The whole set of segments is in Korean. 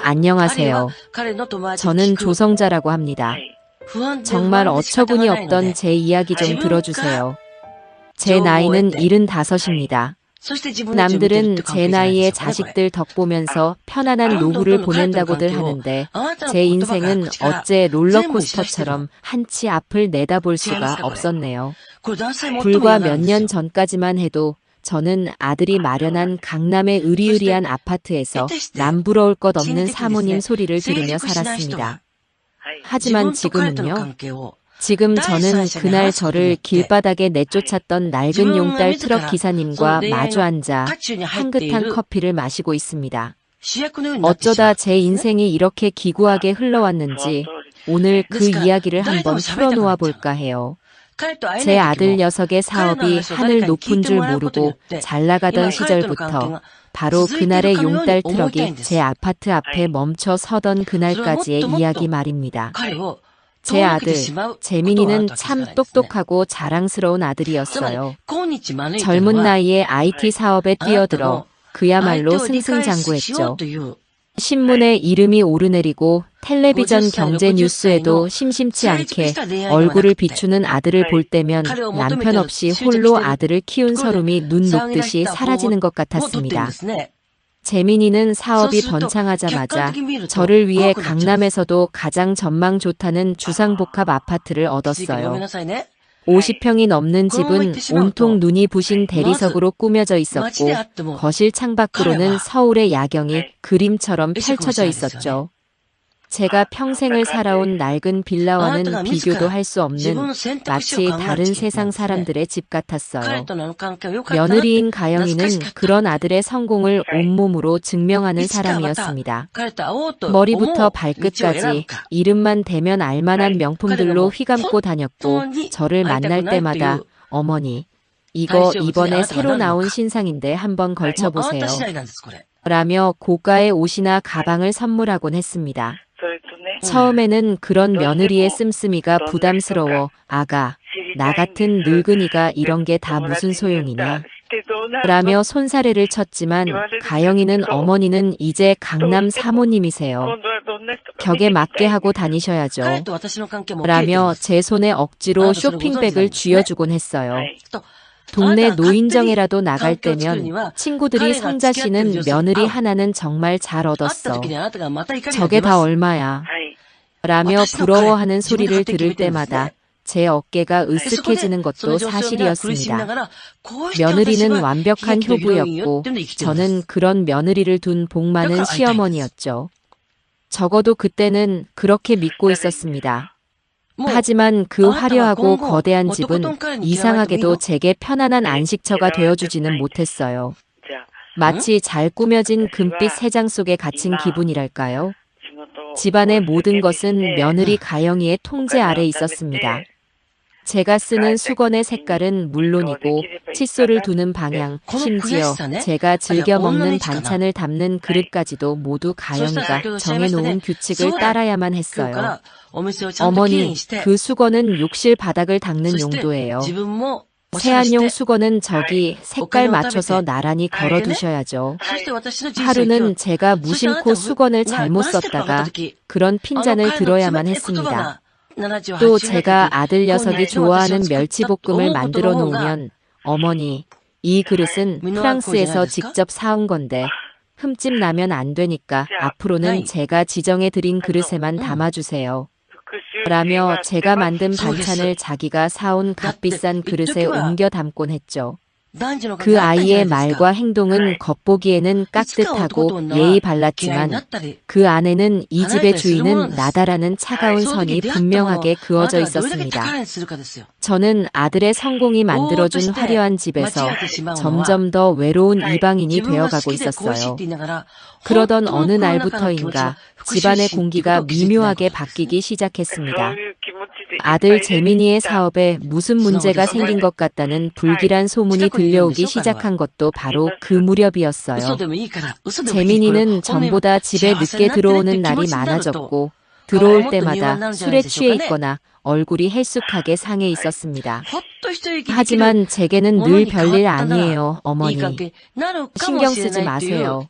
안녕하세요. 저는 조성자라고 합니다. 정말 어처구니 없던 제 이야기 좀 들어주세요. 제 나이는 75입니다. 남들은 제 나이에 자식들 덕 보면서 편안한 노후를 보낸다고들 하는데 제 인생은 어째 롤러코스터처럼 한치 앞을 내다볼 수가 없었네요. 불과 몇 년 전까지만 해도 저는 아들이 마련한 강남의 으리으리한 아파트에서 남부러울 것 없는 사모님 소리를 들으며 살았습니다. 하지만 지금은요. 지금 저는 그날 저를 길바닥에 내쫓았던 낡은 용달 트럭 기사님과 마주 앉아 향긋한 커피를 마시고 있습니다. 어쩌다 제 인생이 이렇게 기구하게 흘러왔는지 오늘 그 이야기를 한번 풀어놓아 볼까 해요. 제 아들 녀석의 사업이 하늘 높은 줄 모르고 잘 나가던 시절부터 바로 그날의 용달 트럭이 제 아파트 앞에 멈춰 서던 그날까지의 이야기 말입니다. 제 아들, 재민이는 참 똑똑하고 자랑스러운 아들이었어요. 젊은 나이에 IT 사업에 뛰어들어 그야말로 승승장구했죠. 신문에 이름이 오르내리고 텔레비전 경제 뉴스에도 심심치 않게 얼굴을 비추는 아들을 볼 때면 남편 없이 홀로 아들을 키운 서름이 눈 녹듯이 사라지는 것 같았습니다. 재민이는 사업이 번창하자마자 저를 위해 강남에서도 가장 전망 좋다는 주상복합 아파트를 얻었어요. 50평이 넘는 집은 온통 눈이 부신 대리석으로 꾸며져 있었고 거실 창밖으로는 서울의 야경이 그림처럼 펼쳐져 있었죠. 제가 평생을 살아온 낡은 빌라와는 비교도 할 수 없는 마치 다른 세상 사람들의 집 같았어요. 며느리인 가영이는 그런 아들의 성공을 온몸으로 증명하는 사람이었습니다. 머리부터 발끝까지 이름만 대면 알만한 명품들로 휘감고 다녔고 저를 만날 때마다 어머니, 이거 이번에 새로 나온 신상인데 한번 걸쳐보세요. 라며 고가의 옷이나 가방을 선물하곤 했습니다. 처음에는 그런 며느리의 씀씀이가 부담스러워 아가, 나 같은 늙은이가 이런 게 다 무슨 소용이냐 라며 손사래를 쳤지만 가영이는 어머니는 이제 강남 사모님이세요. 격에 맞게 하고 다니셔야죠. 라며 제 손에 억지로 쇼핑백을 쥐어주곤 했어요. 동네 노인정에라도 나갈 때면 친구들이 성자 씨는 며느리 하나는 정말 잘 얻었어. 저게 다 얼마야. 라며 부러워하는 소리를 들을 때마다 제 어깨가 으쓱해지는 것도 사실이었습니다. 며느리는 완벽한 효부였고 저는 그런 며느리를 둔 복 많은 시어머니였죠. 적어도 그때는 그렇게 믿고 있었습니다. 하지만 그 화려하고 거대한 집은 이상하게도 제게 편안한 안식처가 되어주지는 못했어요. 마치 잘 꾸며진 금빛 새장 속에 갇힌 기분이랄까요? 집안의 모든 것은 며느리 가영이의 통제 아래 있었습니다. 제가 쓰는 수건의 색깔은 물론이고 칫솔을 두는 방향, 심지어 제가 즐겨 먹는 반찬을 담는 그릇까지도 모두 가영이가 정해놓은 규칙을 따라야만 했어요. 어머니, 그 수건은 욕실 바닥을 닦는 용도예요. 세안용 수건은 저기 색깔 맞춰서 나란히 걸어두셔야죠. 하루는 제가 무심코 수건을 잘못 썼다가 그런 핀잔을 들어야만 했습니다. 또 제가 아들 녀석이 좋아하는 멸치볶음을 만들어 놓으면 어머니, 이 그릇은 프랑스에서 직접 사온 건데 흠집 나면 안 되니까 앞으로는 제가 지정해드린 그릇에만 담아주세요. 라며 제가 만든 반찬을 자기가 사온 값비싼 그릇에 옮겨 담곤 했죠. 그 아이의 말과 행동은 겉보기에는 깍듯하고 예의 발랐지만 그 안에는 이 집의 주인은 나다라는 차가운 선이 분명하게 그어져 있었습니다. 저는 아들의 성공이 만들어준 화려한 집에서 점점 더 외로운 이방인이 되어가고 있었어요. 그러던 어느 날부터인가 집안의 공기가 미묘하게 바뀌기 시작했습니다. 아들 재민이의 사업에 무슨 문제가 생긴 것 같다는 불길한 소문이 들려오기 시작한 것도 바로 그 무렵이었어요. 재민이는 전보다 집에 늦게 들어오는 날이 많아졌고 들어올 때마다 술에 취해 있거나 얼굴이 헬쑥하게 상해 있었습니다. 하지만 제게는 늘 별일 아니에요, 어머니. 신경 쓰지 마세요.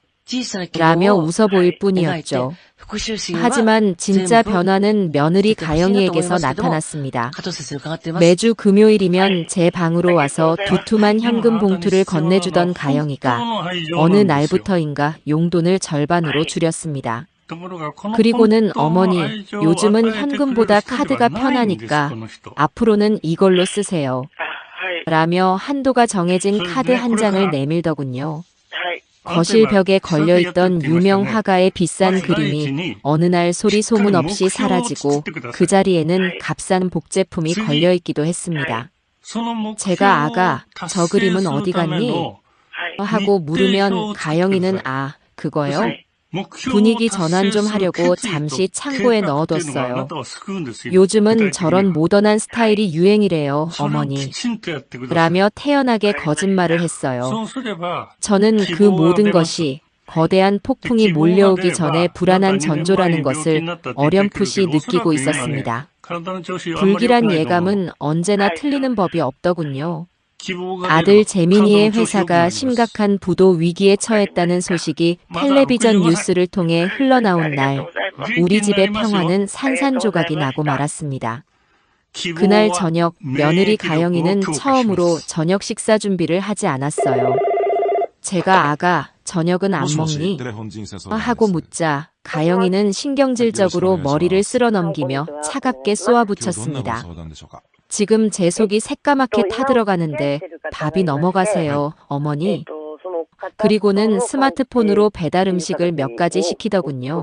라며 웃어 보일 뿐이었죠. 하지만 진짜 변화는 며느리 가영이에게서 나타났습니다. 매주 금요일이면 제 방으로 와서 두툼한 현금 봉투를 건네주던 가영이가 어느 날부터인가 용돈을 절반으로 줄였습니다. 그리고는 어머니, 요즘은 현금보다 카드가 편하니까 앞으로는 이걸로 쓰세요. 라며 한도가 정해진 카드 한 장을 내밀더군요. 거실 벽에 걸려있던 유명 화가의 비싼 그림이 어느 날 소리 소문 없이 사라지고 그 자리에는 값싼 복제품이 걸려있기도 했습니다. 제가 아가, 저 그림은 어디 갔니? 하고 물으면 가영이는 그거요? 분위기 전환 좀 하려고 잠시 창고에 넣어뒀어요. 요즘은 저런 모던한 스타일이 유행이래요, 어머니. 라며 태연하게 거짓말을 했어요. 저는 그 모든 것이 거대한 폭풍이 몰려오기 전에 불안한 전조라는 것을 어렴풋이 느끼고 있었습니다. 불길한 예감은 언제나 틀리는 법이 없더군요. 아들 재민이의 회사가 심각한 부도 위기에 처했다는 소식이 텔레비전 뉴스를 통해 흘러나온 날, 우리 집의 평화는 산산조각이 나고 말았습니다. 그날 저녁, 며느리 가영이는 처음으로 저녁 식사 준비를 하지 않았어요. 제가 아가, 저녁은 안 먹니? 하고 묻자 가영이는 신경질적으로 머리를 쓸어 넘기며 차갑게 쏘아붙였습니다. 지금 제 속이 새까맣게 타들어가는데 밥이 넘어가세요, 어머니. 그리고는 스마트폰으로 배달 음식을 몇 가지 시키더군요.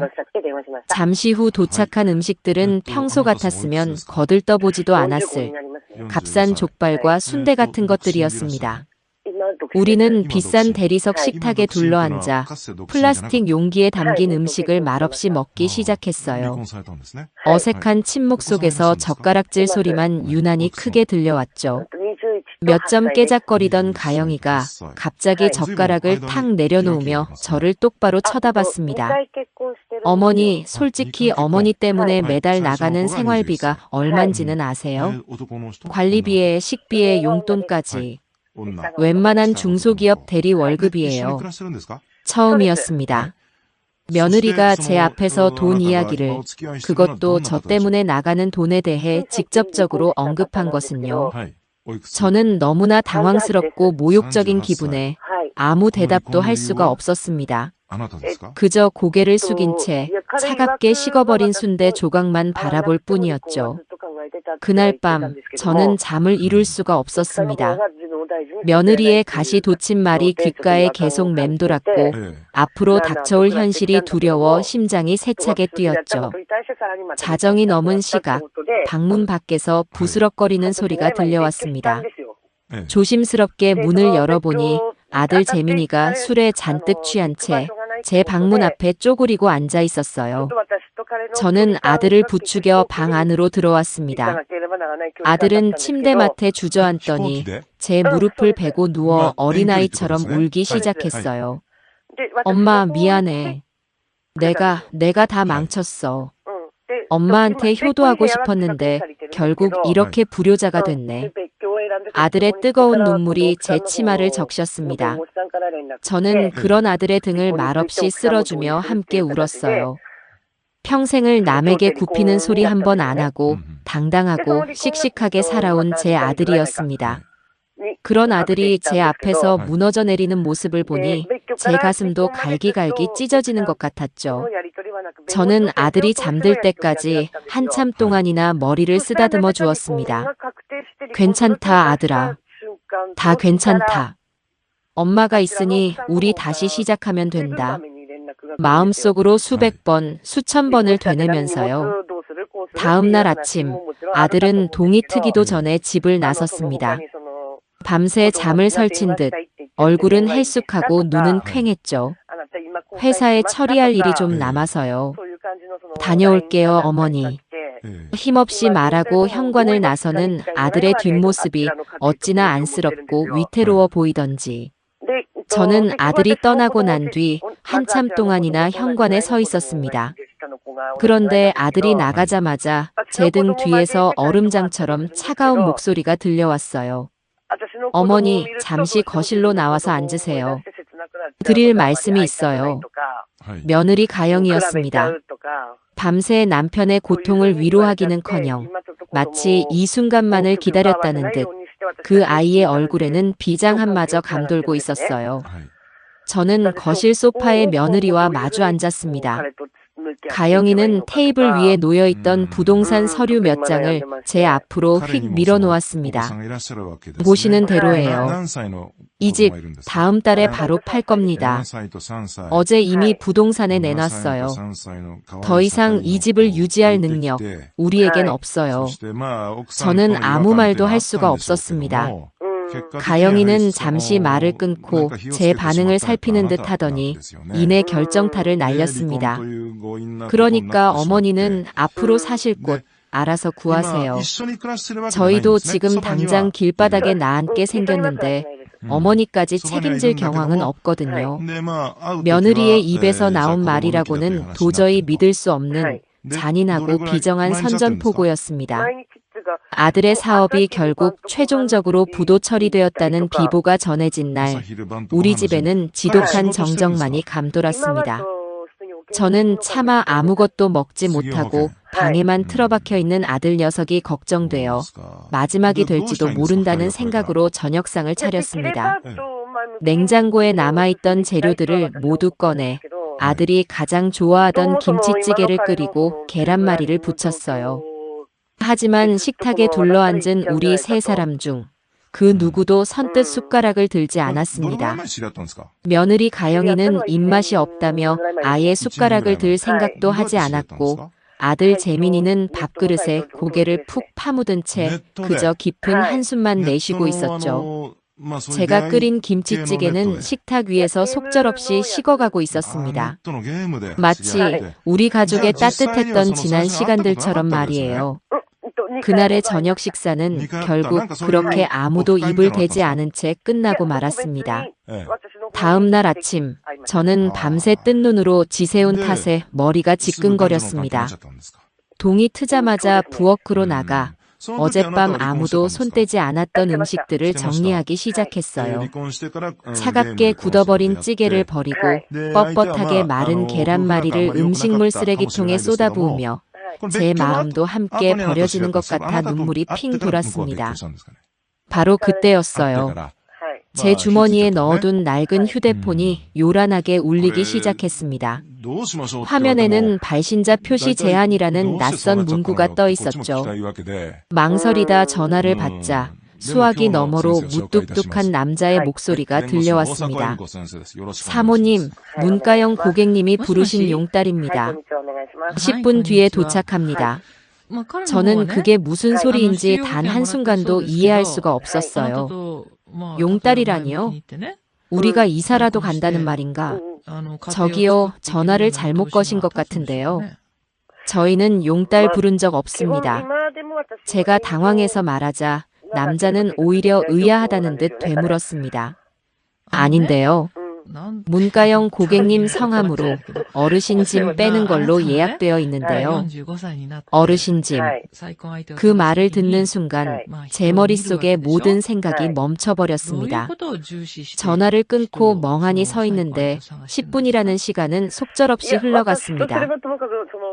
잠시 후 도착한 음식들은 평소 같았으면 거들떠보지도 않았을 값싼 족발과 순대 같은 것들이었습니다. 우리는 비싼 대리석 식탁에 둘러앉아 플라스틱 용기에 담긴 음식을 말없이 먹기 시작했어요. 어색한 침묵 속에서 젓가락질 소리만 유난히 크게 들려왔죠. 몇 점 깨작거리던 가영이가 갑자기 젓가락을 탁 내려놓으며 저를 똑바로 쳐다봤습니다. 어머니, 솔직히 어머니 때문에 매달 나가는 생활비가 얼만지는 아세요? 관리비에 식비에 용돈까지. 웬만한 중소기업 대리 월급이에요. 처음이었습니다. 며느리가 제 앞에서 돈 이야기를, 그것도 저 때문에 나가는 돈에 대해 직접적으로 언급한 것은요. 저는 너무나 당황스럽고 모욕적인 기분에 아무 대답도 할 수가 없었습니다. 그저 고개를 숙인 채 차갑게 식어버린 순대 조각만 바라볼 뿐이었죠. 그날 밤 저는 잠을 이룰 수가 없었습니다. 며느리의 가시 돋친 말이 귓가에 계속 맴돌았고 앞으로 닥쳐올 현실이 두려워 심장이 세차게 뛰었죠. 자정이 넘은 시각, 방문 밖에서 부스럭거리는 소리가 들려왔습니다. 조심스럽게 문을 열어보니 아들 재민이가 술에 잔뜩 취한 채 제 방문 앞에 쪼그리고 앉아 있었어요. 저는 아들을 부추겨 방 안으로 들어왔습니다. 아들은 침대맡에 주저앉더니 제 무릎을 베고 누워 어린아이처럼 울기 시작했어요. 엄마, 미안해. 내가 다 망쳤어. 엄마한테 효도하고 싶었는데 결국 이렇게 불효자가 됐네. 아들의 뜨거운 눈물이 제 치마를 적셨습니다. 저는 그런 아들의 등을 말없이 쓸어주며 함께 울었어요. 평생을 남에게 굽히는 소리 한 번 안 하고 당당하고 씩씩하게 살아온 제 아들이었습니다. 그런 아들이 제 앞에서 무너져 내리는 모습을 보니 제 가슴도 갈기갈기 찢어지는 것 같았죠. 저는 아들이 잠들 때까지 한참 동안이나 머리를 쓰다듬어 주었습니다. 괜찮다, 아들아. 다 괜찮다. 엄마가 있으니 우리 다시 시작하면 된다. 마음속으로 수백 번, 수천 번을 되뇌면서요. 다음 날 아침, 아들은 동이 트기도 전에 집을 나섰습니다. 밤새 잠을 설친 듯 얼굴은 헬쑥하고 눈은 퀭했죠. 회사에 처리할 일이 좀 남아서요. 다녀올게요, 어머니. 힘없이 말하고 현관을 나서는 아들의 뒷모습이 어찌나 안쓰럽고 위태로워 보이던지. 저는 아들이 떠나고 난 뒤 한참 동안이나 현관에 서 있었습니다. 그런데 아들이 나가자마자 제 등 뒤에서 얼음장처럼 차가운 목소리가 들려왔어요. 어머니, 잠시 거실로 나와서 앉으세요. 드릴 말씀이 있어요. 며느리 가영이었습니다. 밤새 남편의 고통을 위로하기는커녕 마치 이 순간만을 기다렸다는 듯 그 아이의 얼굴에는 비장 한마저 감돌고 있었어요. 저는 거실 소파에 며느리와 마주 앉았습니다. 가영이는 테이블 위에 놓여있던 부동산 서류 몇 장을 제 앞으로 휙 밀어놓았습니다. 보시는 대로예요. 이 집 다음 달에 바로 팔 겁니다. 어제 이미 부동산에 내놨어요. 더 이상 이 집을 유지할 능력 우리에겐 없어요. 저는 아무 말도 할 수가 없었습니다. 가영이는 잠시 말을 끊고 제 반응을 살피는 듯 하더니 이내 결정타를 날렸습니다. 그러니까 어머니는 앞으로 사실 곳 알아서 구하세요. 저희도 지금 당장 길바닥에 나앉게 생겼는데 어머니까지 책임질 경황은 없거든요. 며느리의 입에서 나온 말이라고는 도저히 믿을 수 없는 잔인하고 비정한 선전포고였습니다. 아들의 사업이 결국 최종적으로 부도 처리되었다는 비보가 전해진 날, 우리 집에는 지독한 정적만이 감돌았습니다. 저는 차마 아무것도 먹지 못하고 방에만 틀어박혀 있는 아들 녀석이 걱정되어 마지막이 될지도 모른다는 생각으로 저녁상을 차렸습니다. 냉장고에 남아있던 재료들을 모두 꺼내 아들이 가장 좋아하던 김치찌개를 끓이고 계란말이를 부쳤어요. 하지만 식탁에 둘러앉은 우리 세 사람 중 그 누구도 선뜻 숟가락을 들지 않았습니다. 며느리 가영이는 입맛이 없다며 아예 숟가락을 들 생각도 하지 않았고 아들 재민이는 밥그릇에 고개를 푹 파묻은 채 그저 깊은 한숨만 내쉬고 있었죠. 제가 끓인 김치찌개는 식탁 위에서 속절없이 식어가고 있었습니다. 마치 우리 가족의 따뜻했던 지난 시간들처럼 말이에요. 그날의 저녁 식사는 결국 그렇게 아무도 입을 대지 않은 채 끝나고 말았습니다. 다음 날 아침, 저는 밤새 뜬 눈으로 지새운 탓에 머리가 지끈거렸습니다. 동이 트자마자 부엌으로 나가 어젯밤 아무도 손대지 않았던 음식들을 정리하기 시작했어요. 차갑게 굳어버린 찌개를 버리고 뻣뻣하게 마른 계란말이를 음식물 쓰레기통에 쏟아부으며 제 마음도 함께 버려지는 것 같아 눈물이 핑 돌았습니다. 바로 그때였어요. 제 주머니에 넣어둔 낡은 휴대폰이 요란하게 울리기 시작했습니다. 화면에는 발신자 표시 제한이라는 낯선 문구가 떠 있었죠. 망설이다 전화를 받자 수화기 너머로 무뚝뚝한 남자의 목소리가 들려왔습니다. 사모님, 문가영 고객님이 부르신 용딸입니다. 10분 뒤에 도착합니다. 저는 그게 무슨 소리인지 단 한순간도 이해할 수가 없었어요. 용딸이라니요? 우리가 이사라도 간다는 말인가? 저기요, 전화를 잘못 거신 것 같은데요. 저희는 용딸 부른 적 없습니다. 제가 당황해서 말하자 남자는 오히려 의아하다는 듯 되물었습니다. 아닌데요. 문가영 고객님 성함으로 어르신 짐 빼는 걸로 예약되어 있는데요. 어르신 짐. 그 말을 듣는 순간 제 머릿속에 모든 생각이 멈춰버렸습니다. 전화를 끊고 멍하니 서 있는데 10분이라는 시간은 속절없이 흘러갔습니다.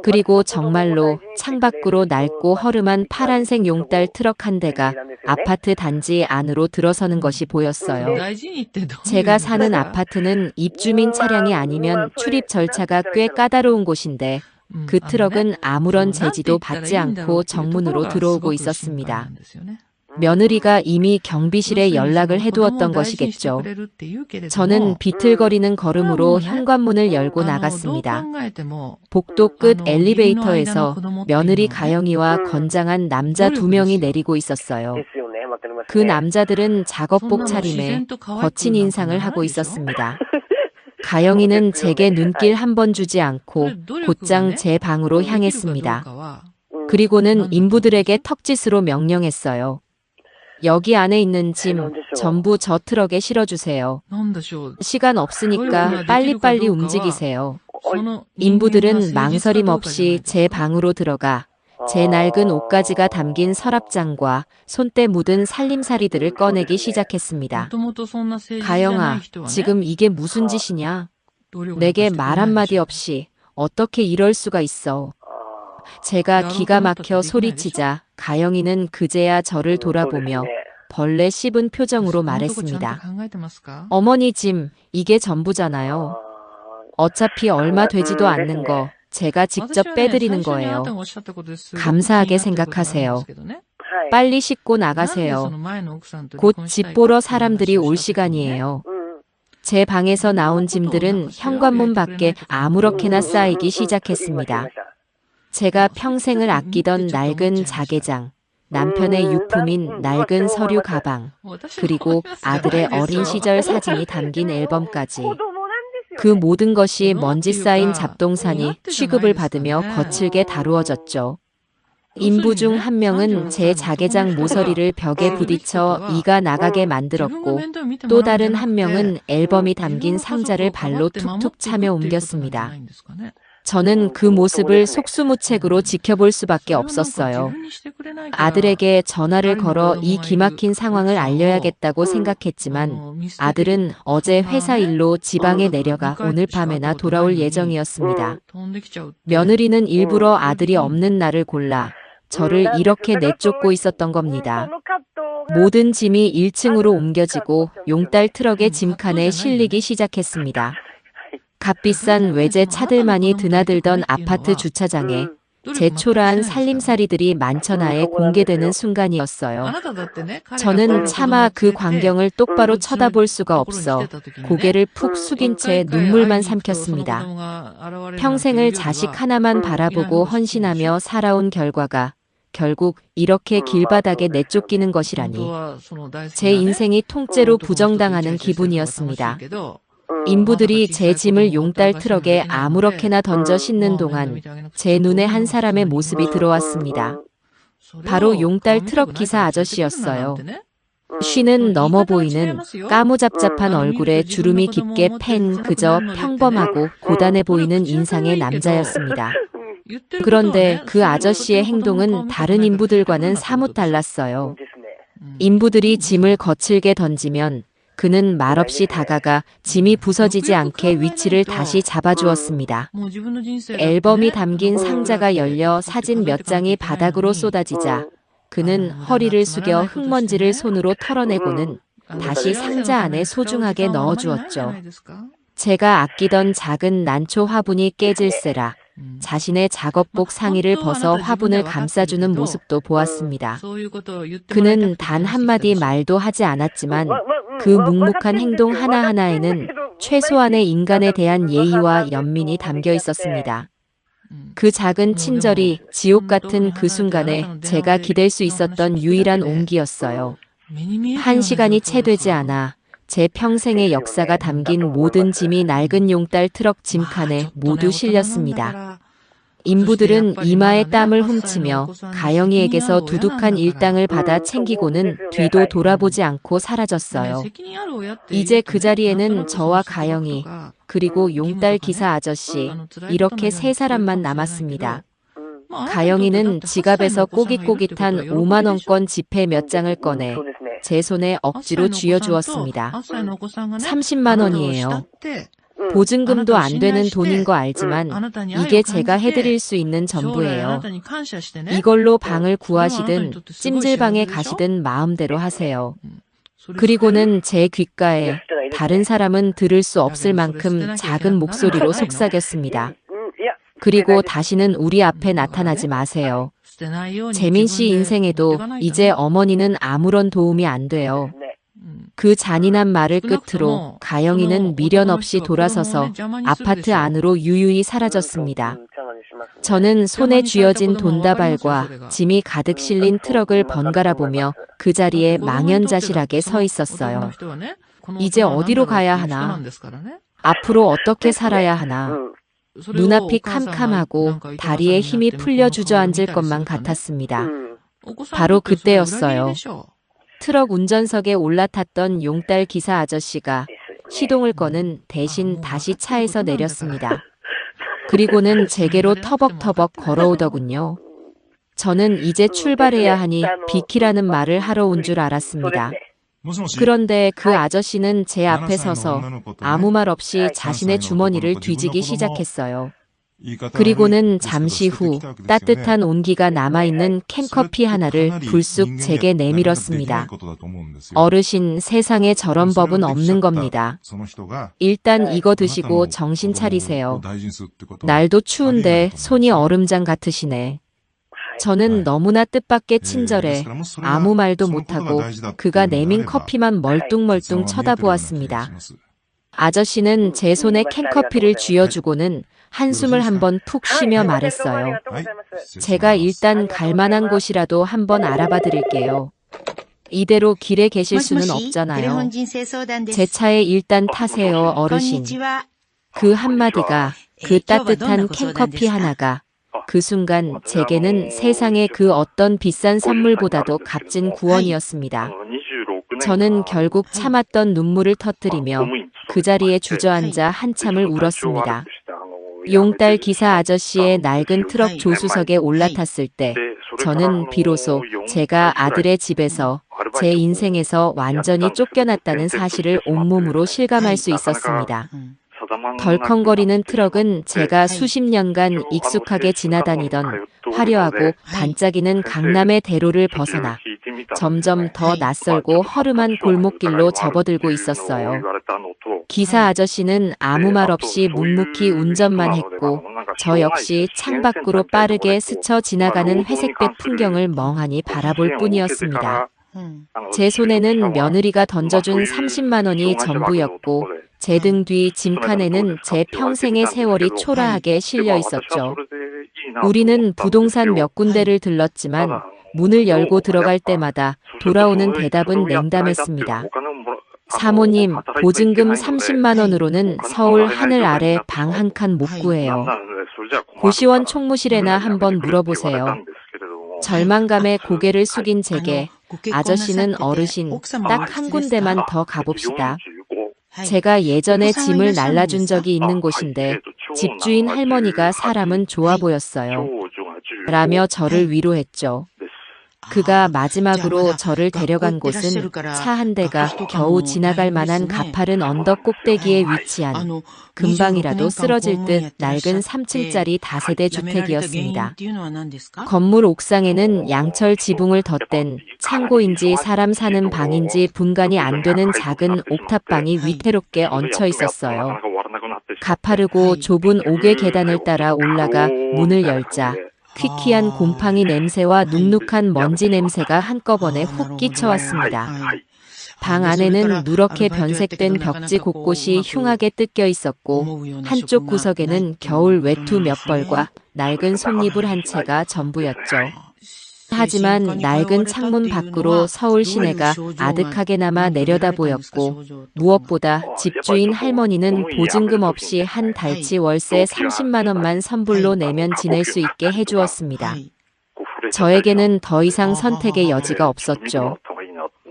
그리고 정말로 창밖으로 낡고 허름한 파란색 용딸 트럭 한 대가 아파트 단지 안으로 들어서는 것이 보였어요. 제가 사는 아파트는 입주민 차량이 아니면 출입 절차가 꽤 까다로운 곳인데 그 트럭은 아무런 제지도 받지 않고 정문으로 들어오고 있었습니다. 며느리가 이미 경비실에 연락을 해두었던 것이겠죠. 저는 비틀거리는 걸음으로 현관문을 열고 나갔습니다. 복도 끝 엘리베이터에서 며느리 가영이와 건장한 남자 2명이 내리고 있었어요. 그 남자들은 작업복 차림에 거친 인상을 하고 있었습니다. 가영이는 제게 눈길 한 번 주지 않고 곧장 제 방으로 향했습니다. 그리고는 인부들에게 턱짓으로 명령했어요. 여기 안에 있는 짐 전부 저 트럭에 실어주세요. 시간 없으니까 빨리빨리 움직이세요. 인부들은 망설임 없이 제 방으로 들어가 제 낡은 옷가지가 담긴 서랍장과 손때 묻은 살림살이들을 꺼내기 시작했습니다. 가영아, 지금 이게 무슨 짓이냐? 내게 말 한마디 없이 어떻게 이럴 수가 있어? 제가 기가 막혀 소리치자 가영이는 그제야 저를 돌아보며 벌레 씹은 표정으로 말했습니다. 어머니 짐, 이게 전부잖아요. 어차피 얼마 되지도 않는 거 제가 직접 빼드리는 거예요. 감사하게 생각하세요. 빨리 씻고 나가세요. 곧 집 보러 사람들이 올 시간이에요. 제 방에서 나온 짐들은 현관문 밖에 아무렇게나 쌓이기 시작했습니다. 제가 평생을 아끼던 낡은 자개장, 남편의 유품인 낡은 서류 가방, 그리고 아들의 어린 시절 사진이 담긴 앨범까지. 그 모든 것이 먼지 쌓인 잡동사니 취급을 받으며 거칠게 다루어졌죠. 인부 중 한 명은 제 자개장 모서리를 벽에 부딪혀 이가 나가게 만들었고, 또 다른 한 명은 앨범이 담긴 상자를 발로 툭툭 차며 옮겼습니다. 저는 그 모습을 속수무책으로 지켜볼 수밖에 없었어요. 아들에게 전화를 걸어 이 기막힌 상황을 알려야겠다고 생각했지만 아들은 어제 회사 일로 지방에 내려가 오늘 밤에나 돌아올 예정이었습니다. 며느리는 일부러 아들이 없는 날을 골라 저를 이렇게 내쫓고 있었던 겁니다. 모든 짐이 1층으로 옮겨지고 용달 트럭의 짐칸에 실리기 시작했습니다. 값비싼 외제 차들만이 드나들던 아파트 주차장에 제 초라한 살림살이들이 만천하에 공개되는 순간이었어요. 저는 차마 그 광경을 똑바로 쳐다볼 수가 없어 고개를 푹 숙인 채 눈물만 삼켰습니다. 평생을 자식 하나만 바라보고 헌신하며 살아온 결과가 결국 이렇게 길바닥에 내쫓기는 것이라니. 제 인생이 통째로 부정당하는 기분이었습니다. 인부들이 제 짐을 용달 트럭에 아무렇게나 던져 싣는 동안 제 눈에 한 사람의 모습이 들어왔습니다. 바로 용달 트럭 기사 아저씨였어요. 쉬는 넘어 보이는 까무잡잡한 얼굴에 주름이 깊게 팬 그저 평범하고 고단해 보이는 인상의 남자였습니다. 그런데 그 아저씨의 행동은 다른 인부들과는 사뭇 달랐어요. 인부들이 짐을 거칠게 던지면 그는 말없이 다가가 짐이 부서지지 않게 위치를 다시 잡아주었습니다. 앨범이 담긴 상자가 열려 사진 몇 장이 바닥으로 쏟아지자 그는 허리를 숙여 흙먼지를 손으로 털어내고는 다시 상자 안에 소중하게 넣어주었죠. 제가 아끼던 작은 난초 화분이 깨질세라 자신의 작업복 상의를 벗어 화분을 감싸주는 모습도 보았습니다. 그는 단 한마디 말도 하지 않았지만 그 묵묵한 행동 하나하나에는 최소한의 인간에 대한 예의와 연민이 담겨 있었습니다. 그 작은 친절이 지옥 같은 그 순간에 제가 기댈 수 있었던 유일한 온기였어요. 1시간이 채 되지 않아 제 평생의 역사가 담긴 모든 짐이 낡은 용달 트럭 짐칸에 모두 실렸습니다. 인부들은 이마에 땀을 훔치며 가영이에게서 두둑한 일당을 받아 챙기고는 뒤도 돌아보지 않고 사라졌어요. 이제 그 자리에는 저와 가영이 그리고 용달 기사 아저씨 이렇게 세 사람만 남았습니다. 가영이는 지갑에서 꼬깃꼬깃한 5만 원권 지폐 몇 장을 꺼내 제 손에 억지로 쥐어주었습니다. 30만 원이에요. 보증금도 안 되는 돈인 거 알지만 이게 제가 해드릴 수 있는 전부예요. 이걸로 방을 구하시든 찜질방에 가시든 마음대로 하세요. 그리고는 제 귓가에 다른 사람은 들을 수 없을 만큼 작은 목소리로 속삭였습니다. 그리고 다시는 우리 앞에 나타나지 마세요. 재민 씨 인생에도 이제 어머니는 아무런 도움이 안 돼요. 그 잔인한 말을 끝으로 가영이는 미련 없이 돌아서서 아파트 안으로 유유히 사라졌습니다. 저는 손에 쥐어진 돈다발과 짐이 가득 실린 트럭을 번갈아 보며 그 자리에 망연자실하게 서 있었어요. 이제 어디로 가야 하나? 앞으로 어떻게 살아야 하나? 눈앞이 캄캄하고 다리에 힘이 풀려 주저앉을 것만 같았습니다. 바로 그때였어요. 트럭 운전석에 올라탔던 용달 기사 아저씨가 시동을 거는 대신 다시 차에서 내렸습니다. 그리고는 제게로 터벅터벅 걸어오더군요. 저는 이제 출발해야 하니 비키라는 말을 하러 온 줄 알았습니다. 그런데 그 아저씨는 제 앞에 서서 아무 말 없이 자신의 주머니를 뒤지기 시작했어요. 그리고는 잠시 후 따뜻한 온기가 남아있는 캔커피 하나를 불쑥 제게 내밀었습니다. 어르신, 세상에 저런 법은 없는 겁니다. 일단 이거 드시고 정신 차리세요. 날도 추운데 손이 얼음장 같으시네. 저는 너무나 뜻밖의 친절해 아무 말도 못하고 그가 내민 커피만 멀뚱멀뚱 쳐다보았습니다. 아저씨는 제 손에 캔커피를 쥐어주고는 한숨을 한번 푹 쉬며 말했어요. 제가 일단 갈 만한 곳이라도 한번 알아봐 드릴게요. 이대로 길에 계실 수는 없잖아요. 제 차에 일단 타세요, 어르신. 그 한마디가, 그 따뜻한 캔커피 하나가 그 순간 제게는 세상의 그 어떤 비싼 선물보다도 값진 구원이었습니다. 저는 결국 참았던 눈물을 터뜨리며 그 자리에 주저앉아 한참을 울었습니다. 용달 기사 아저씨의 낡은 트럭 조수석에 올라탔을 때 저는 비로소 제가 아들의 집에서 제 인생에서 완전히 쫓겨났다는 사실을 온몸으로 실감할 수 있었습니다. 덜컹거리는 트럭은 제가 수십 년간 익숙하게 지나다니던 화려하고 반짝이는 강남의 대로를 벗어나 점점 더 낯설고 허름한 골목길로 접어들고 있었어요. 기사 아저씨는 아무 말 없이 묵묵히 운전만 했고 저 역시 창밖으로 빠르게 스쳐 지나가는 회색빛 풍경을 멍하니 바라볼 뿐이었습니다. 제 손에는 며느리가 던져준 30만 원이 전부였고 제 등 뒤 짐칸에는 제 평생의 세월이 초라하게 실려 있었죠. 우리는 부동산 몇 군데를 들렀지만 문을 열고 들어갈 때마다 돌아오는 대답은 냉담했습니다. 사모님, 보증금 30만 원으로는 서울 하늘 아래 방 한 칸 못 구해요. 고시원 총무실에나 한번 물어보세요. 절망감에 고개를 숙인 제게 아저씨는 어르신, 딱 한 군데만 더 가봅시다. 제가 예전에 짐을 날라준 적이 있는 곳인데 집주인 할머니가 사람은 좋아 보였어요. 라며 저를 위로했죠. 그가 마지막으로 저를 데려간 곳은 차 한 대가 겨우 지나갈 만한 가파른 언덕 꼭대기에 위치한 금방이라도 쓰러질 듯 낡은 3층짜리 다세대 주택이었습니다. 건물 옥상에는 양철 지붕을 덧댄 창고인지 사람 사는 방인지 분간이 안 되는 작은 옥탑방이 위태롭게 얹혀 있었어요. 가파르고 좁은 옥외 계단을 따라 올라가 문을 열자 퀴퀴한 곰팡이 냄새와 눅눅한 먼지 냄새가 한꺼번에 훅 끼쳐왔습니다. 방 안에는 누렇게 변색된 벽지 곳곳이 흉하게 뜯겨 있었고 한쪽 구석에는 겨울 외투 몇 벌과 낡은 손이불 한 채가 전부였죠. 하지만 낡은 창문 밖으로 서울 시내가 아득하게나마 내려다 보였고 무엇보다 집주인 할머니는 보증금 없이 한 달치 월세 30만 원만 선불로 내면 지낼 수 있게 해주었습니다. 저에게는 더 이상 선택의 여지가 없었죠.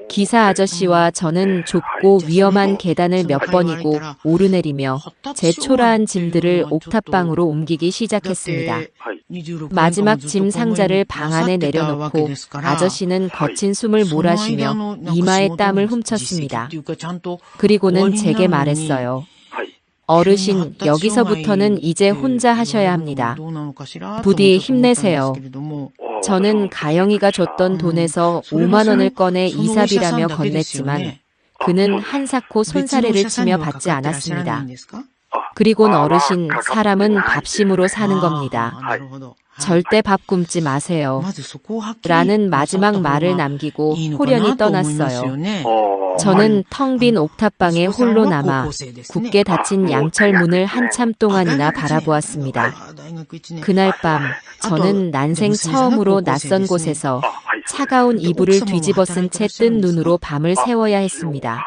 기사 아저씨와 저는 좁고 위험한 계단을 몇 번이고 오르내리며 제 초라한 짐들을 옥탑방으로 옮기기 시작했습니다. 마지막 짐 상자를 방 안에 내려놓고 아저씨는 거친 숨을 몰아쉬며 이마에 땀을 훔쳤습니다. 그리고는 제게 말했어요. 어르신, 여기서부터는 이제 혼자 하셔야 합니다. 부디 힘내세요. 저는 가영이가 줬던 돈에서 5만 원을 꺼내 이삽이라며 건넸지만 그는 한사코 손사래를 치며 받지 않았습니다. 그리곤 어르신, 사람은 밥심으로 사는 겁니다. 절대 밥 굶지 마세요. 라는 마지막 말을 남기고 홀연히 떠났어요. 저는 텅 빈 옥탑방에 홀로 남아 굳게 닫힌 양철 문을 한참 동안이나 바라보았습니다. 그날 밤 저는 난생 처음으로 낯선 곳에서 차가운 이불을 뒤집어 쓴 채 뜬 눈으로 밤을 새워야 했습니다.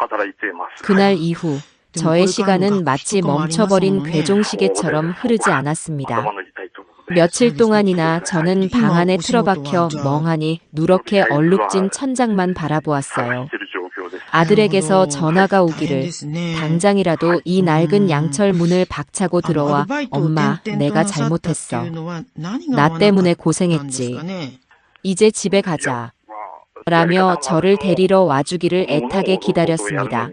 그날 이후 저의 시간은 마치 멈춰버린 괴종시계처럼 흐르지 않았습니다. 며칠 동안이나 저는 방 안에 틀어박혀 멍하니 누렇게 얼룩진 천장만 바라보았어요. 아들에게서 전화가 오기를 당장이라도 이 낡은 양철 문을 박차고 들어와 엄마, 내가 잘못했어. 나 때문에 고생했지. 이제 집에 가자. 라며 저를 데리러 와주기를 애타게 기다렸습니다.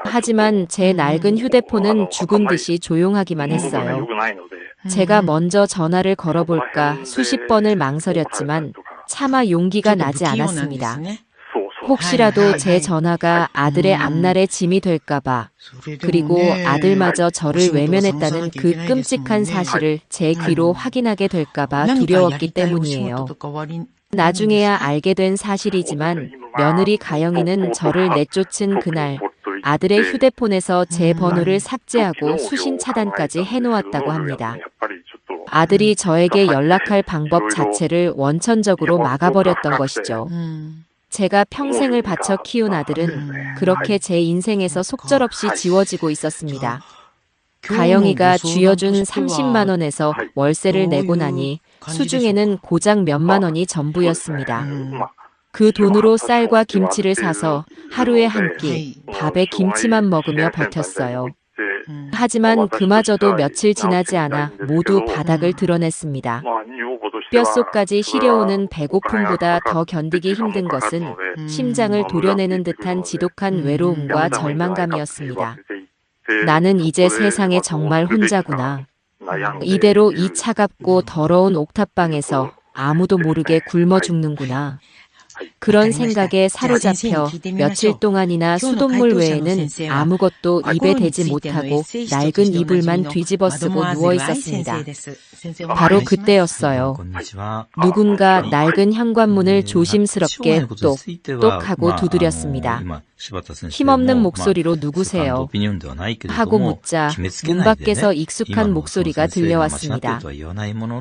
하지만 제 낡은 휴대폰은 죽은 듯이 조용하기만 했어요. 제가 먼저 전화를 걸어볼까 수십 번을 망설였지만 차마 용기가 나지 않았습니다. 혹시라도 제 전화가 아들의 앞날의 짐이 될까봐, 그리고 아들마저 저를 외면했다는 그 끔찍한 사실을 제 귀로 확인하게 될까봐 두려웠기 때문이에요. 나중에야 알게 된 사실이지만 며느리 가영이는 저를 내쫓은 그날 아들의 휴대폰에서 제 번호를 삭제하고 수신 차단까지 해놓았다고 합니다. 아들이 저에게 연락할 방법 자체를 원천적으로 막아버렸던 것이죠. 제가 평생을 바쳐 키운 아들은 그렇게 제 인생에서 속절없이 지워지고 있었습니다. 가영이가 쥐어준 30만 원에서 월세를 내고 나니 수중에는 고작 몇만 원이 전부였습니다. 그 돈으로 쌀과 김치를 사서 하루에 한 끼 밥에 김치만 먹으며 버텼어요. 하지만 그마저도 며칠 지나지 않아 모두 바닥을 드러냈습니다. 뼛속까지 시려오는 배고픔보다 더 견디기 힘든 것은 심장을 도려내는 듯한 지독한 외로움과 절망감이었습니다. 나는 이제 세상에 정말 혼자구나. 이대로 이 차갑고 더러운 옥탑방에서 아무도 모르게 굶어 죽는구나. 그런 생각에 사로잡혀 며칠 동안이나 수돗물 외에는 아무것도 입에 대지 못하고 낡은 이불만 뒤집어 쓰고 누워 있었습니다. 바로 그때였어요. 누군가 낡은 현관문을 조심스럽게 똑똑 하고 두드렸습니다. 힘없는 목소리로 누구세요? 하고 묻자 문 밖에서 익숙한 목소리가 들려왔습니다.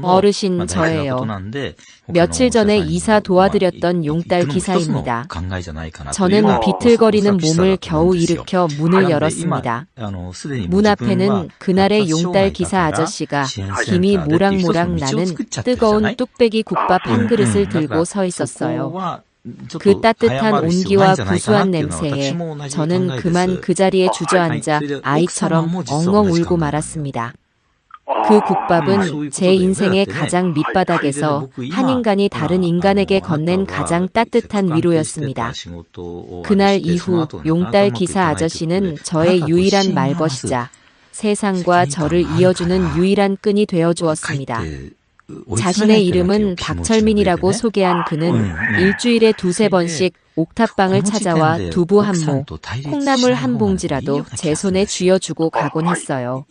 어르신, 저예요. 며칠 전에 이사 도와드렸던 용딸 기사입니다. 저는 비틀거리는 몸을 겨우 일으켜 문을 열었습니다. 문 앞에는 그날의 용딸 기사 아저씨가 김이 모락모락 나는 뜨거운 뚝배기 국밥 한 그릇을 들고 서 있었어요. 그 따뜻한 온기와 구수한 냄새에 저는 그만 그 자리에 주저앉아 아이처럼 엉엉 울고 말았습니다. 그 국밥은 제 인생의 가장 밑바닥에서 한 인간이 다른 인간에게 건넨 가장 따뜻한 위로였습니다. 그날 이후 용딸 기사 아저씨는 저의 유일한 말벗이자 세상과 저를 이어주는 유일한 끈이 되어주었습니다. 자신의 이름은 박철민이라고 소개한 그는 일주일에 두세 번씩 옥탑방을 찾아와 두부 한 모, 콩나물 한 봉지라도 제 손에 쥐어주고 가곤 했어요.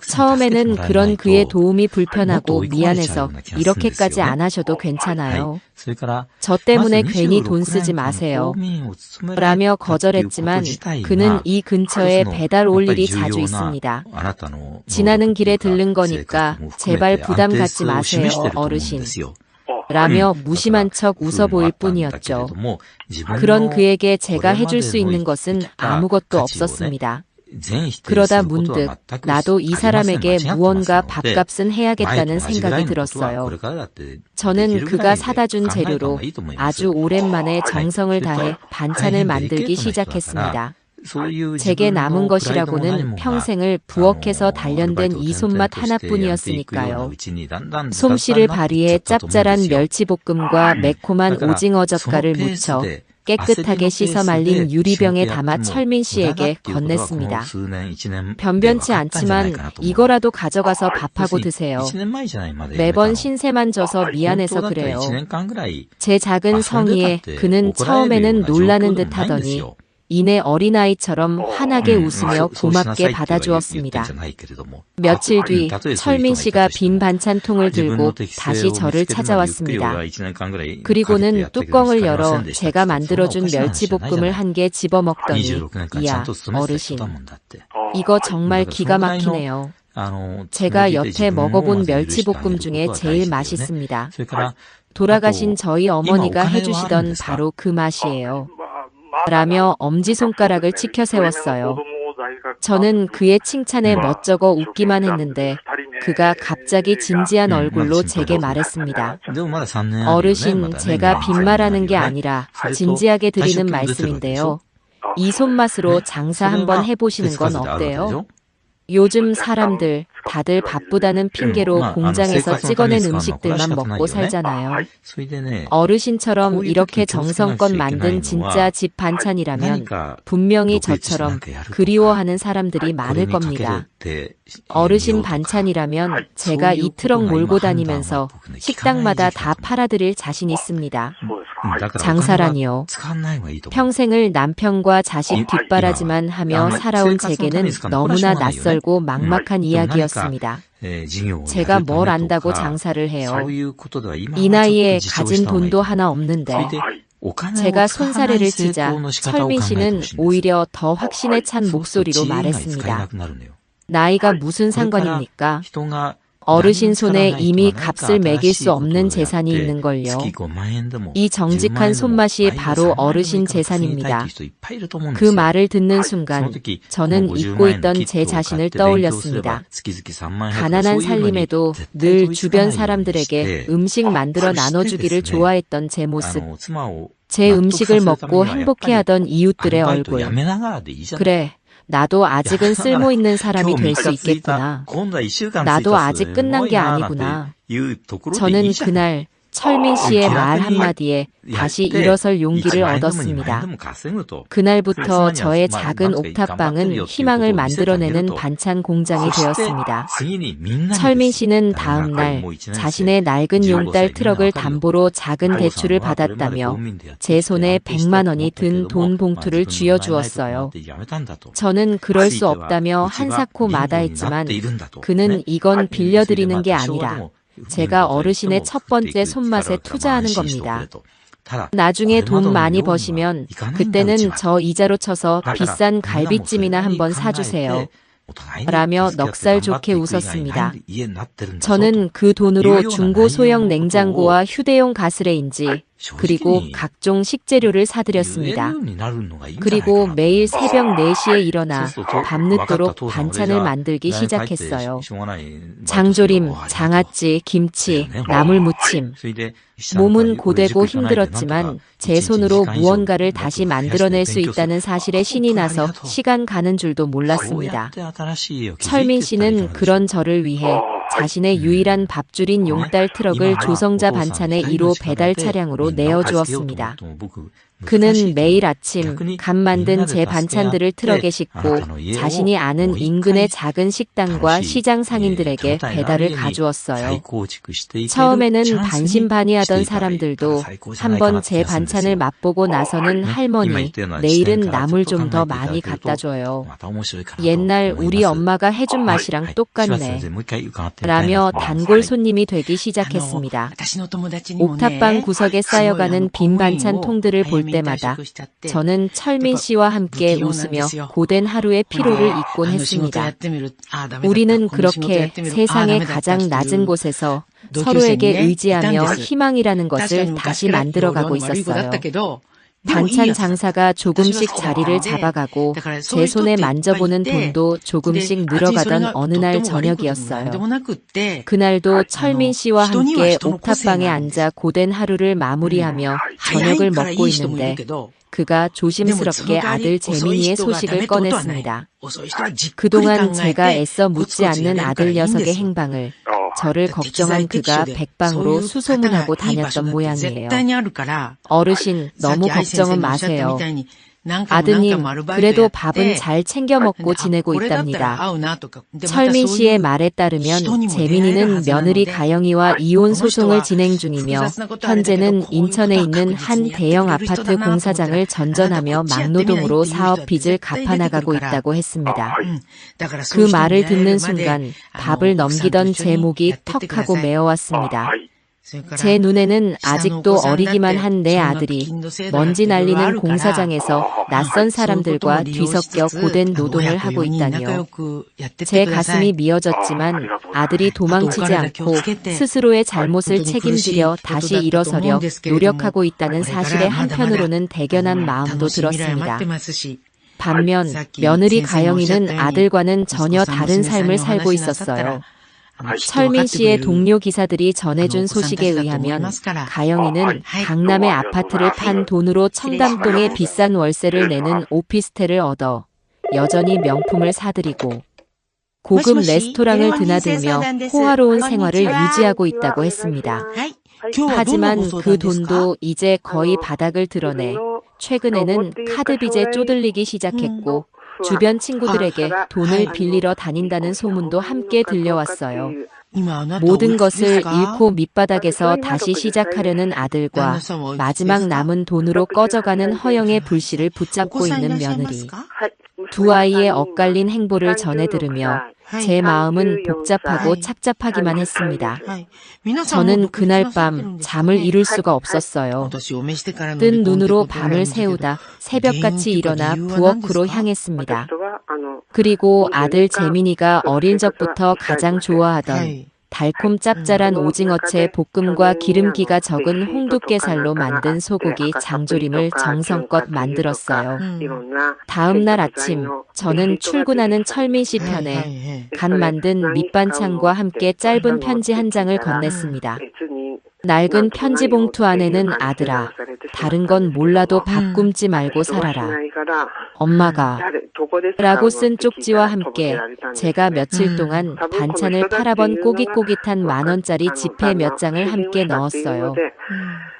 처음에는 그런 그의 도움이 불편하고 미안해서 이렇게까지 안 하셔도 괜찮아요. 저 때문에 괜히 돈 쓰지 마세요. 라며 거절했지만 그는 이 근처에 배달 올 일이 자주 있습니다. 지나는 길에 들른 거니까 제발 부담 갖지 마세요, 어르신. 라며 무심한 척 웃어 보일 뿐이었죠. 그런 그에게 제가 해줄 수 있는 것은 아무것도 없었습니다. 그러다 문득 나도 이 사람에게 무언가 밥값은 해야겠다는 생각이 들었어요. 저는 그가 사다 준 재료로 아주 오랜만에 정성을 다해 반찬을 만들기 시작했습니다. 제게 남은 것이라고는 평생을 부엌에서 단련된 이 손맛 하나뿐이었으니까요. 솜씨를 발휘해 짭짤한 멸치볶음과 매콤한 오징어 젓갈을 무쳐 깨끗하게 씻어 말린 유리병에 담아 철민 씨에게 건넸습니다. 변변치 않지만 이거라도 가져가서 밥하고 드세요. 매번 신세만 져서 미안해서 그래요. 제 작은 성의에 그는 처음에는 놀라는 듯 하더니 이내 어린아이처럼 환하게 웃으며 고맙게 받아주었습니다. 며칠 뒤 철민 씨가 빈 반찬통을 들고 다시 저를 찾아왔습니다. 그리고는 뚜껑을 열어 제가 만들어준 멸치볶음을 한 개 집어먹더니 이야, 어르신, 이거 정말 기가 막히네요. 제가 여태 먹어본 멸치볶음 중에 제일 맛있습니다. 돌아가신 저희 어머니가 해주시던 바로 그 맛이에요. 라며 엄지손가락을 치켜 세웠어요. 저는 그의 칭찬에 멋쩍어 웃기만 했는데 그가 갑자기 진지한 얼굴로 제게 말했습니다. 어르신, 제가 빈말하는 게 아니라 진지하게 드리는 말씀인데요. 이 손맛으로 장사 한번 해보시는 건 어때요? 요즘 사람들 다들 바쁘다는 핑계로 공장에서 찍어낸 음식들만 먹고 살잖아요. 어르신처럼 이렇게 정성껏 만든 진짜 집 반찬이라면 분명히 저처럼 그리워하는 사람들이 많을 겁니다. 어르신 반찬이라면 제가 이 트럭 몰고 다니면서 식당마다 다 팔아드릴 자신 있습니다. 장사라니요. 평생을 남편과 자식 뒷바라지만 하며 살아온 제게는 너무나 낯설고 막막한 이야기였습니다. 제가 뭘 안다고 장사를 해요. 이 나이에 가진 돈도 하나 없는데. 제가 손사래를 치자 철민 씨는 오히려 더 확신에 찬 목소리로 말했습니다. 나이가 무슨 상관입니까? 어르신 손에 이미 값을 매길 수 없는 재산이 있는걸요. 이 정직한 손맛이 바로 어르신 재산입니다. 그 말을 듣는 순간 저는 잊고 있던 제 자신을 떠올렸습니다. 가난한 살림에도 늘 주변 사람들에게 음식 만들어 나눠주기를 좋아했던 제 모습. 제 음식을 먹고 행복해하던 이웃들의 얼굴. 그래. 나도 아직은 쓸모있는 사람이 될 수 있겠구나. 나도 아직 끝난 게 아니구나. 저는 그날 철민 씨의 말 한마디에 다시 일어설 용기를 얻었습니다. 그날부터 저의 작은 옥탑방은 희망을 만들어내는 반찬 공장이 되었습니다. 철민 씨는 다음 날 자신의 낡은 용달 트럭을 담보로 작은 대출을 받았다며 제 손에 100만 원이 든 돈 봉투를 쥐어주었어요. 저는 그럴 수 없다며 한사코 마다했지만 그는 이건 빌려드리는 게 아니라 제가 어르신의 첫 번째 손맛에 투자하는 겁니다. 나중에 돈 많이 버시면 그때는 저 이자로 쳐서 비싼 갈비찜이나 한번 사주세요. 라며 넉살 좋게 웃었습니다. 저는 그 돈으로 중고 소형 냉장고와 휴대용 가스레인지 그리고 각종 식재료를 사드렸습니다. 그리고 매일 새벽 4시에 일어나 밤늦도록 반찬을 만들기 시작했어요. 장조림, 장아찌, 김치, 나물무침. 몸은 고되고 힘들었지만 제 손으로 무언가를 다시 만들어낼 수 있다는 사실에 신이 나서 시간 가는 줄도 몰랐습니다. 철민 씨는 그런 저를 위해 자신의 유일한 밥줄인 용달 트럭을 조성자 반찬의 1호 배달 차량으로 내어주었습니다. 그는 매일 아침 간 만든 제 반찬들을 트럭에 싣고 자신이 아는 인근의 작은 식당과 시장 상인들에게 배달을 가주었어요. 처음에는 반신반의하던 사람들도 한번 제 반찬을 맛보고 나서는 할머니, 내일은 나물 좀 더 많이 갖다 줘요. 옛날 우리 엄마가 해준 맛이랑 똑같네. 라며 단골 손님이 되기 시작했습니다. 옥탑방 구석에 쌓여가는 빈 반찬 통들을 볼 때마다 저는 철민 씨와 함께 웃으며 고된 하루의 피로를 잊곤 했습니다. 우리는 그렇게 세상의 가장 낮은 곳에서 서로에게 의지하며 희망이라는 것을 다시 만들어가고 있었어요. 반찬 장사가 조금씩 자리를 잡아가고 제 손에 만져보는 돈도 조금씩 늘어가던 어느 날 저녁이었어요. 그날도 철민 씨와 함께 옥탑방에 앉아 고된 하루를 마무리하며 저녁을 먹고 있는데 그가 조심스럽게 아들 재민이의 소식을 꺼냈습니다. 그동안 제가 애써 묻지 않는 아들 녀석의 행방을 저를 걱정한 그가 백방으로 수소문하고 다녔던 모양이에요. 어르신, 너무 걱정은 마세요. 아드님, 그래도 밥은 잘 챙겨 먹고 지내고 있답니다. 철민 씨의 말에 따르면 재민이는 며느리 가영이와 이혼 소송을 진행 중이며 현재는 인천에 있는 한 대형 아파트 공사장을 전전하며 막노동으로 사업 빚을 갚아나가고 있다고 했습니다. 그 말을 듣는 순간 밥을 넘기던 제 목이 턱하고 메어왔습니다. 제 눈에는 아직도 어리기만 한 내 아들이 먼지 날리는 공사장에서 낯선 사람들과 뒤섞여 고된 노동을 하고 있다니요. 제 가슴이 미어졌지만 아들이 도망치지 않고 스스로의 잘못을 책임지려 다시 일어서려 노력하고 있다는 사실에 한편으로는 대견한 마음도 들었습니다. 반면 며느리 가영이는 아들과는 전혀 다른 삶을 살고 있었어요. 철민 씨의 동료 기사들이 전해준 소식에 의하면 가영이는 강남의 아파트를 판 돈으로 청담동에 비싼 월세를 내는 오피스텔을 얻어 여전히 명품을 사들이고 고급 레스토랑을 드나들며 호화로운 생활을 유지하고 있다고 했습니다. 하지만 그 돈도 이제 거의 바닥을 드러내 최근에는 카드 빚에 쪼들리기 시작했고 주변 친구들에게 돈을 빌리러 다닌다는 소문도 함께 들려왔어요. 모든 것을 잃고 밑바닥에서 다시 시작하려는 아들과 마지막 남은 돈으로 꺼져가는 허영의 불씨를 붙잡고 있는 며느리. 두 아이의 엇갈린 행보를 전해 들으며 제 마음은 복잡하고 착잡하기만 했습니다. 저는 그날 밤 잠을 이룰 수가 없었어요. 뜬 눈으로 밤을 새우다 새벽같이 일어나 부엌으로 향했습니다. 그리고 아들 재민이가 어린 적부터 가장 좋아하던 달콤 짭짤한 오징어채 볶음과 기름기가 적은 홍두깨살로 만든 소고기 장조림을 정성껏 만들었어요. 다음 날 아침 저는 출근하는 철민 씨 편에 간 만든 밑반찬과 함께 짧은 편지 한 장을 건넸습니다. 낡은 편지 봉투 안에는 아들아, 다른 건 몰라도 밥 굶지 말고 살아라. 엄마가 라고 쓴 쪽지와 함께 제가 며칠 동안 반찬을 팔아본 꼬깃꼬깃한 만원짜리 지폐 몇 장을 함께 넣었어요.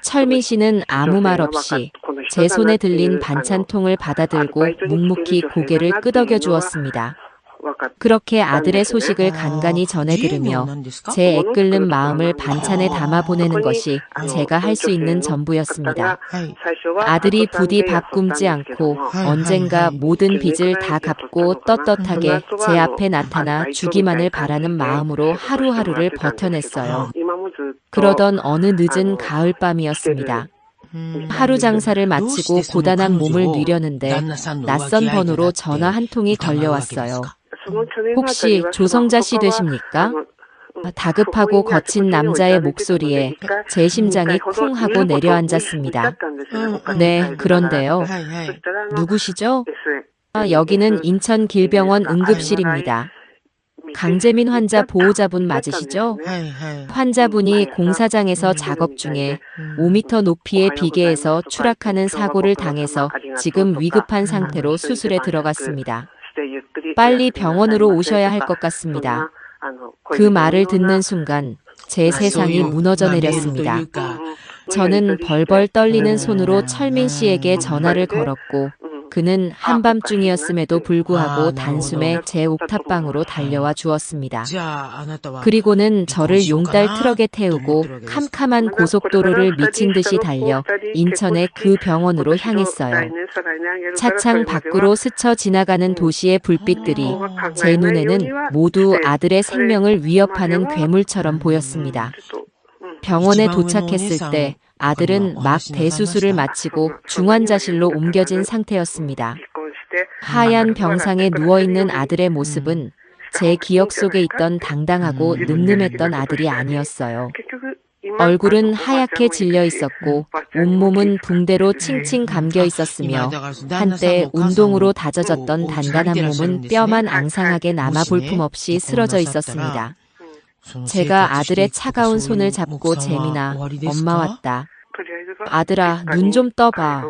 철민 씨는 아무 말 없이 제 손에 들린 반찬통을 받아들고 묵묵히 고개를 끄덕여 주었습니다. 그렇게 아들의 소식을 간간히 전해 들으며 제 애끓는 마음을 반찬에 담아 보내는 것이 제가 할 수 있는 전부였습니다. 아들이 부디 밥 굶지 않고 언젠가 모든 빚을 다 갚고 떳떳하게 제 앞에 나타나 주기만을 바라는 마음으로 하루하루를 버텨냈어요. 그러던 어느 늦은 가을밤이었습니다. 하루 장사를 마치고 고단한 몸을 누려는데 낯선 번호로 전화 한 통이 걸려왔어요. 혹시 조성자 씨 되십니까? 다급하고 거친 남자의 목소리에 제 심장이 쿵 하고 내려앉았습니다. 네, 그런데요. 누구시죠? 여기는 인천 길병원 응급실입니다. 강재민 환자 보호자분 맞으시죠? 환자분이 공사장에서 작업 중에 5m 높이의 비계에서 추락하는 사고를 당해서 지금 위급한 상태로 수술에 들어갔습니다. 빨리 병원으로 오셔야 할 것 같습니다. 그 말을 듣는 순간 제 세상이 무너져 내렸습니다. 저는 벌벌 떨리는 손으로 철민 씨에게 전화를 걸었고 그는 한밤중이었음에도 불구하고 단숨에 제 옥탑방으로 달려와 주었습니다. 그리고는 저를 용달 트럭에 태우고 캄캄한 고속도로를 미친 듯이 달려 인천의 그 병원으로 향했어요. 차창 밖으로 스쳐 지나가는 도시의 불빛들이 제 눈에는 모두 아들의 생명을 위협하는 괴물처럼 보였습니다. 병원에 도착했을 때 아들은 막 대수술을 마치고 중환자실로 옮겨진 상태였습니다. 하얀 병상에 누워있는 아들의 모습은 제 기억 속에 있던 당당하고 늠름했던 아들이 아니었어요. 얼굴은 하얗게 질려 있었고 온몸은 붕대로 칭칭 감겨 있었으며 한때 운동으로 다져졌던 단단한 몸은 뼈만 앙상하게 남아 볼품없이 쓰러져 있었습니다. 제가 아들의 차가운 손을 잡고 재민아, 엄마 왔다. 아들아, 눈 좀 떠봐.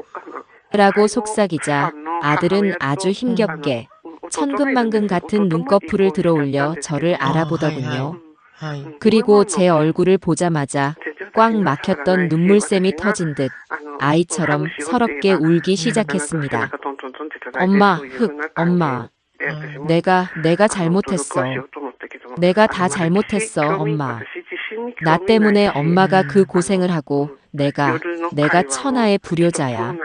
라고 속삭이자 아들은 아주 힘겹게 천근만근 같은 눈꺼풀을 들어올려 저를 알아보더군요. 그리고 제 얼굴을 보자마자 꽉 막혔던 눈물샘이 터진 듯 아이처럼 서럽게 울기 시작했습니다. 엄마, 엄마. 내가 잘못했어. 내가 다 잘못했어, 엄마. 나 때문에 엄마가 그 고생을 하고 내가 천하의 불효자야.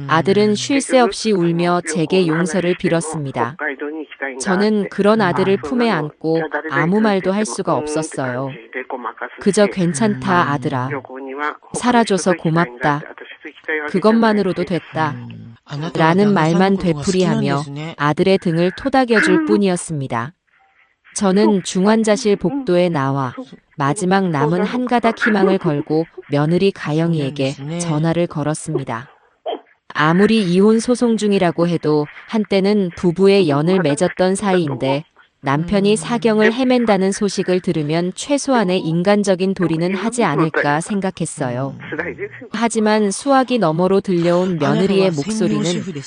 아들은 쉴 새 없이 울며 제게 용서를 빌었습니다. 저는 그런 아들을 품에 안고 아무 말도 할 수가 없었어요. 그저 괜찮다, 아들아. 살아줘서 고맙다. 그것만으로도 됐다. 라는 말만 되풀이하며 아들의 등을 토닥여줄 뿐이었습니다. 저는 중환자실 복도에 나와 마지막 남은 한 가닥 희망을 걸고 며느리 가영이에게 전화를 걸었습니다. 아무리 이혼 소송 중이라고 해도 한때는 부부의 연을 맺었던 사이인데 남편이 사경을 헤맨다는 소식을 들으면 최소한의 인간적인 도리는 하지 않을까 생각했어요. 하지만 수화기 너머로 들려온 며느리의 목소리는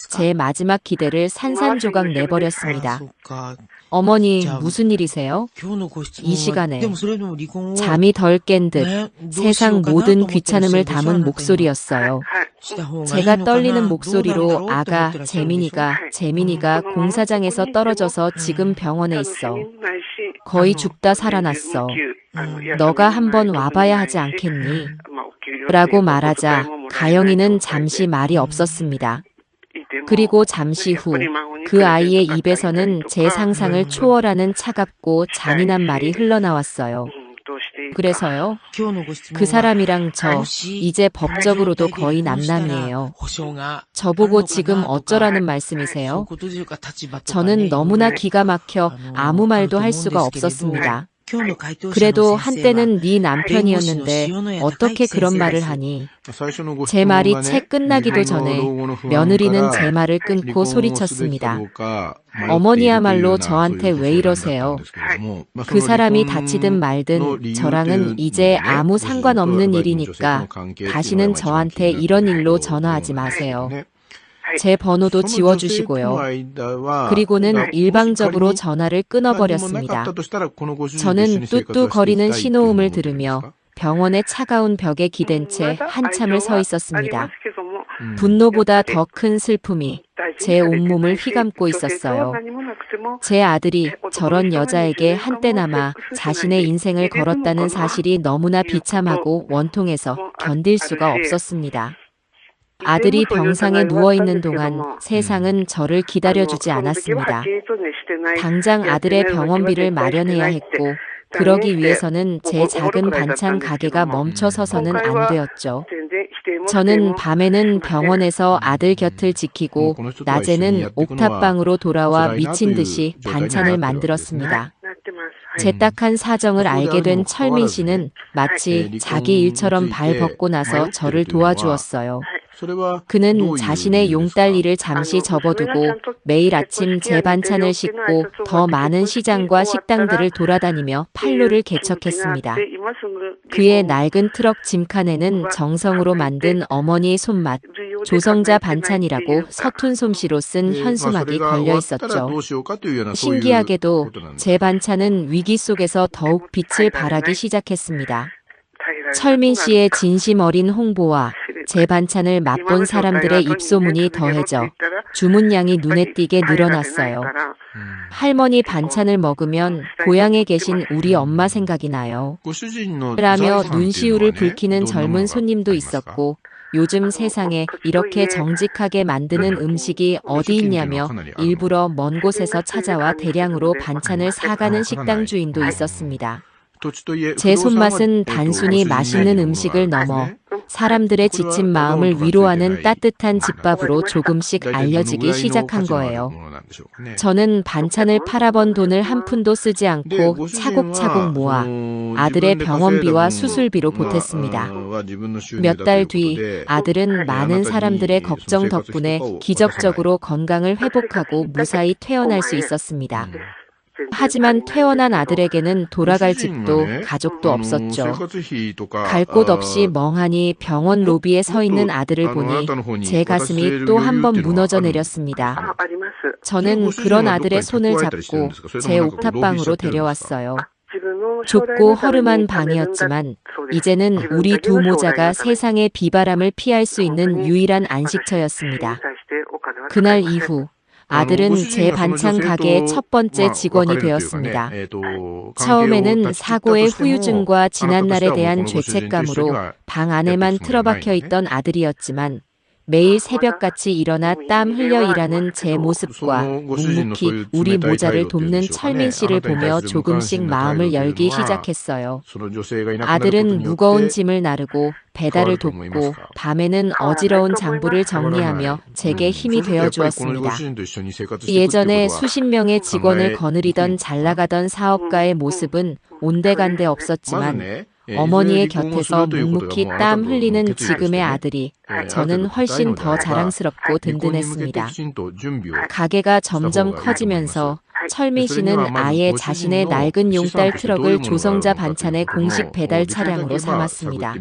제 마지막 기대를 산산조각 내버렸습니다. 어머니, 무슨 일이세요? 이 시간에 잠이 덜 깬 듯 세상 모든 귀찮음을 담은 목소리였어요. 제가 떨리는 목소리로 아가, 재민이가 공사장에서 떨어져서 지금 병원에 있어. 거의 죽다 살아났어. 너가 한번 와봐야 하지 않겠니? 라고 말하자 가영이는 잠시 말이 없었습니다. 그리고 잠시 후 그 아이의 입에서는 제 상상을 초월하는 차갑고 잔인한 말이 흘러나왔어요. 그래서요? 그 사람이랑 저 이제 법적으로도 거의 남남이에요. 저보고 지금 어쩌라는 말씀이세요? 저는 너무나 기가 막혀 아무 말도 할 수가 없었습니다. 그래도 한때는 네 남편이었는데 어떻게 그런 말을 하니? 제 말이 채 끝나기도 전에 며느리는 제 말을 끊고 소리쳤습니다. 어머니야말로 저한테 왜 이러세요? 그 사람이 다치든 말든 저랑은 이제 아무 상관없는 일이니까 다시는 저한테 이런 일로 전화하지 마세요. 제 번호도 지워주시고요. 그리고는 일방적으로 전화를 끊어버렸습니다. 저는 뚜뚜거리는 신호음을 들으며 병원의 차가운 벽에 기댄 채 한참을 서 있었습니다. 분노보다 더 큰 슬픔이 제 온몸을 휘감고 있었어요. 제 아들이 저런 여자에게 한때나마 자신의 인생을 걸었다는 사실이 너무나 비참하고 원통해서 견딜 수가 없었습니다. 아들이 병상에 누워있는 동안 세상은 저를 기다려주지 않았습니다. 당장 아들의 병원비를 마련해야 했고 그러기 위해서는 제 작은 반찬 가게가 멈춰서서는 안 되었죠. 저는 밤에는 병원에서 아들 곁을 지키고 낮에는 옥탑방으로 돌아와 미친 듯이 반찬을 만들었습니다. 제 딱한 사정을 알게 된 철민 씨는 마치 자기 일처럼 발 벗고 나서 저를 도와주었어요. 그는 자신의 용딸 일을 잠시 접어두고 매일 아침 제 반찬을 싣고 더 많은 시장과 식당들을 돌아다니며 판로를 개척했습니다. 그의 낡은 트럭 짐칸에는 정성으로 만든 어머니의 손맛, 조성자 반찬이라고 서툰 솜씨로 쓴 현수막이 걸려 있었죠. 신기하게도 제 반찬은 위기 속에서 더욱 빛을 발하기 시작했습니다. 철민 씨의 진심 어린 홍보와 제 반찬을 맛본 사람들의 입소문이 더해져 주문량이 눈에 띄게 늘어났어요. 할머니 반찬을 먹으면 고향에 계신 우리 엄마 생각이 나요. 라며 눈시울을 붉히는 젊은 손님도 있었고 요즘 세상에 이렇게 정직하게 만드는 음식이 어디 있냐며 일부러 먼 곳에서 찾아와 대량으로 반찬을 사가는 식당 주인도 있었습니다. 제 손맛은 단순히 맛있는 음식을 넘어 사람들의 지친 마음을 위로하는 따뜻한 집밥으로 조금씩 알려지기 시작한 거예요. 저는 반찬을 팔아번 돈을 한 푼도 쓰지 않고 차곡차곡 모아 아들의 병원비와 수술비로 보탰습니다. 몇 달 뒤 아들은 많은 사람들의 걱정 덕분에 기적적으로 건강을 회복하고 무사히 퇴원할 수 있었습니다. 하지만 퇴원한 아들에게는 돌아갈 집도 가족도 없었죠. 갈 곳 없이 멍하니 병원 로비에 서 있는 아들을 보니 제 가슴이 또 한 번 무너져 내렸습니다. 저는 그런 아들의 손을 잡고 제 옥탑방으로 데려왔어요. 좁고 허름한 방이었지만 이제는 우리 두 모자가 세상의 비바람을 피할 수 있는 유일한 안식처였습니다. 그날 이후 아들은 제 반찬 가게의 첫 번째 직원이 되었습니다. 처음에는 사고의 후유증과 지난날에 대한 죄책감으로 방 안에만 틀어박혀 있던 아들이었지만 매일 새벽같이 일어나 땀 흘려 일하는 제 모습과 묵묵히 우리 모자를 돕는 철민 씨를 보며 조금씩 마음을 열기 시작했어요. 아들은 무거운 짐을 나르고 배달을 돕고 밤에는 어지러운 장부를 정리하며 제게 힘이 되어 주었습니다. 예전에 수십 명의 직원을 거느리던 잘나가던 사업가의 모습은 온데간데 없었지만 어머니의 곁에서 묵묵히 땀 흘리는 지금의 아들이 저는 훨씬 더 자랑스럽고 든든했습니다. 가게가 점점 커지면서 철민 씨는 아예 자신의 낡은 용딸 트럭을 조성자 반찬의 공식 배달 차량으로 삼았습니다.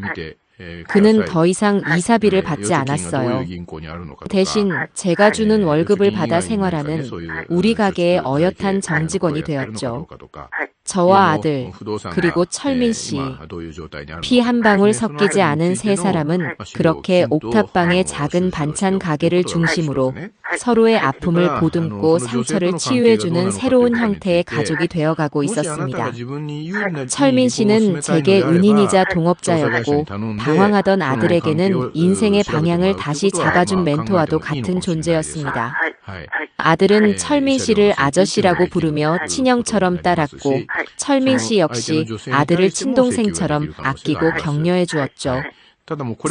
그는 더 이상 이사비를 받지 않았어요. 대신 제가 주는 월급을 받아 생활하는 우리 가게의 어엿한 정직원이 되었죠. 저와 아들, 그리고 철민 씨, 피 한 방울 섞이지 않은 세 사람은 그렇게 옥탑방의 작은 반찬 가게를 중심으로 서로의 아픔을 보듬고 상처를 치유해주는 새로운 형태의 가족이 되어가고 있었습니다. 철민 씨는 제게 은인이자 동업자였고 방황하던 아들에게는 인생의 방향을 다시 잡아준 멘토와도 같은 존재였습니다. 아들은 철민 씨를 아저씨라고 부르며 친형처럼 따랐고 철민 씨 역시 아들을 친동생처럼 아끼고 격려해 주었죠.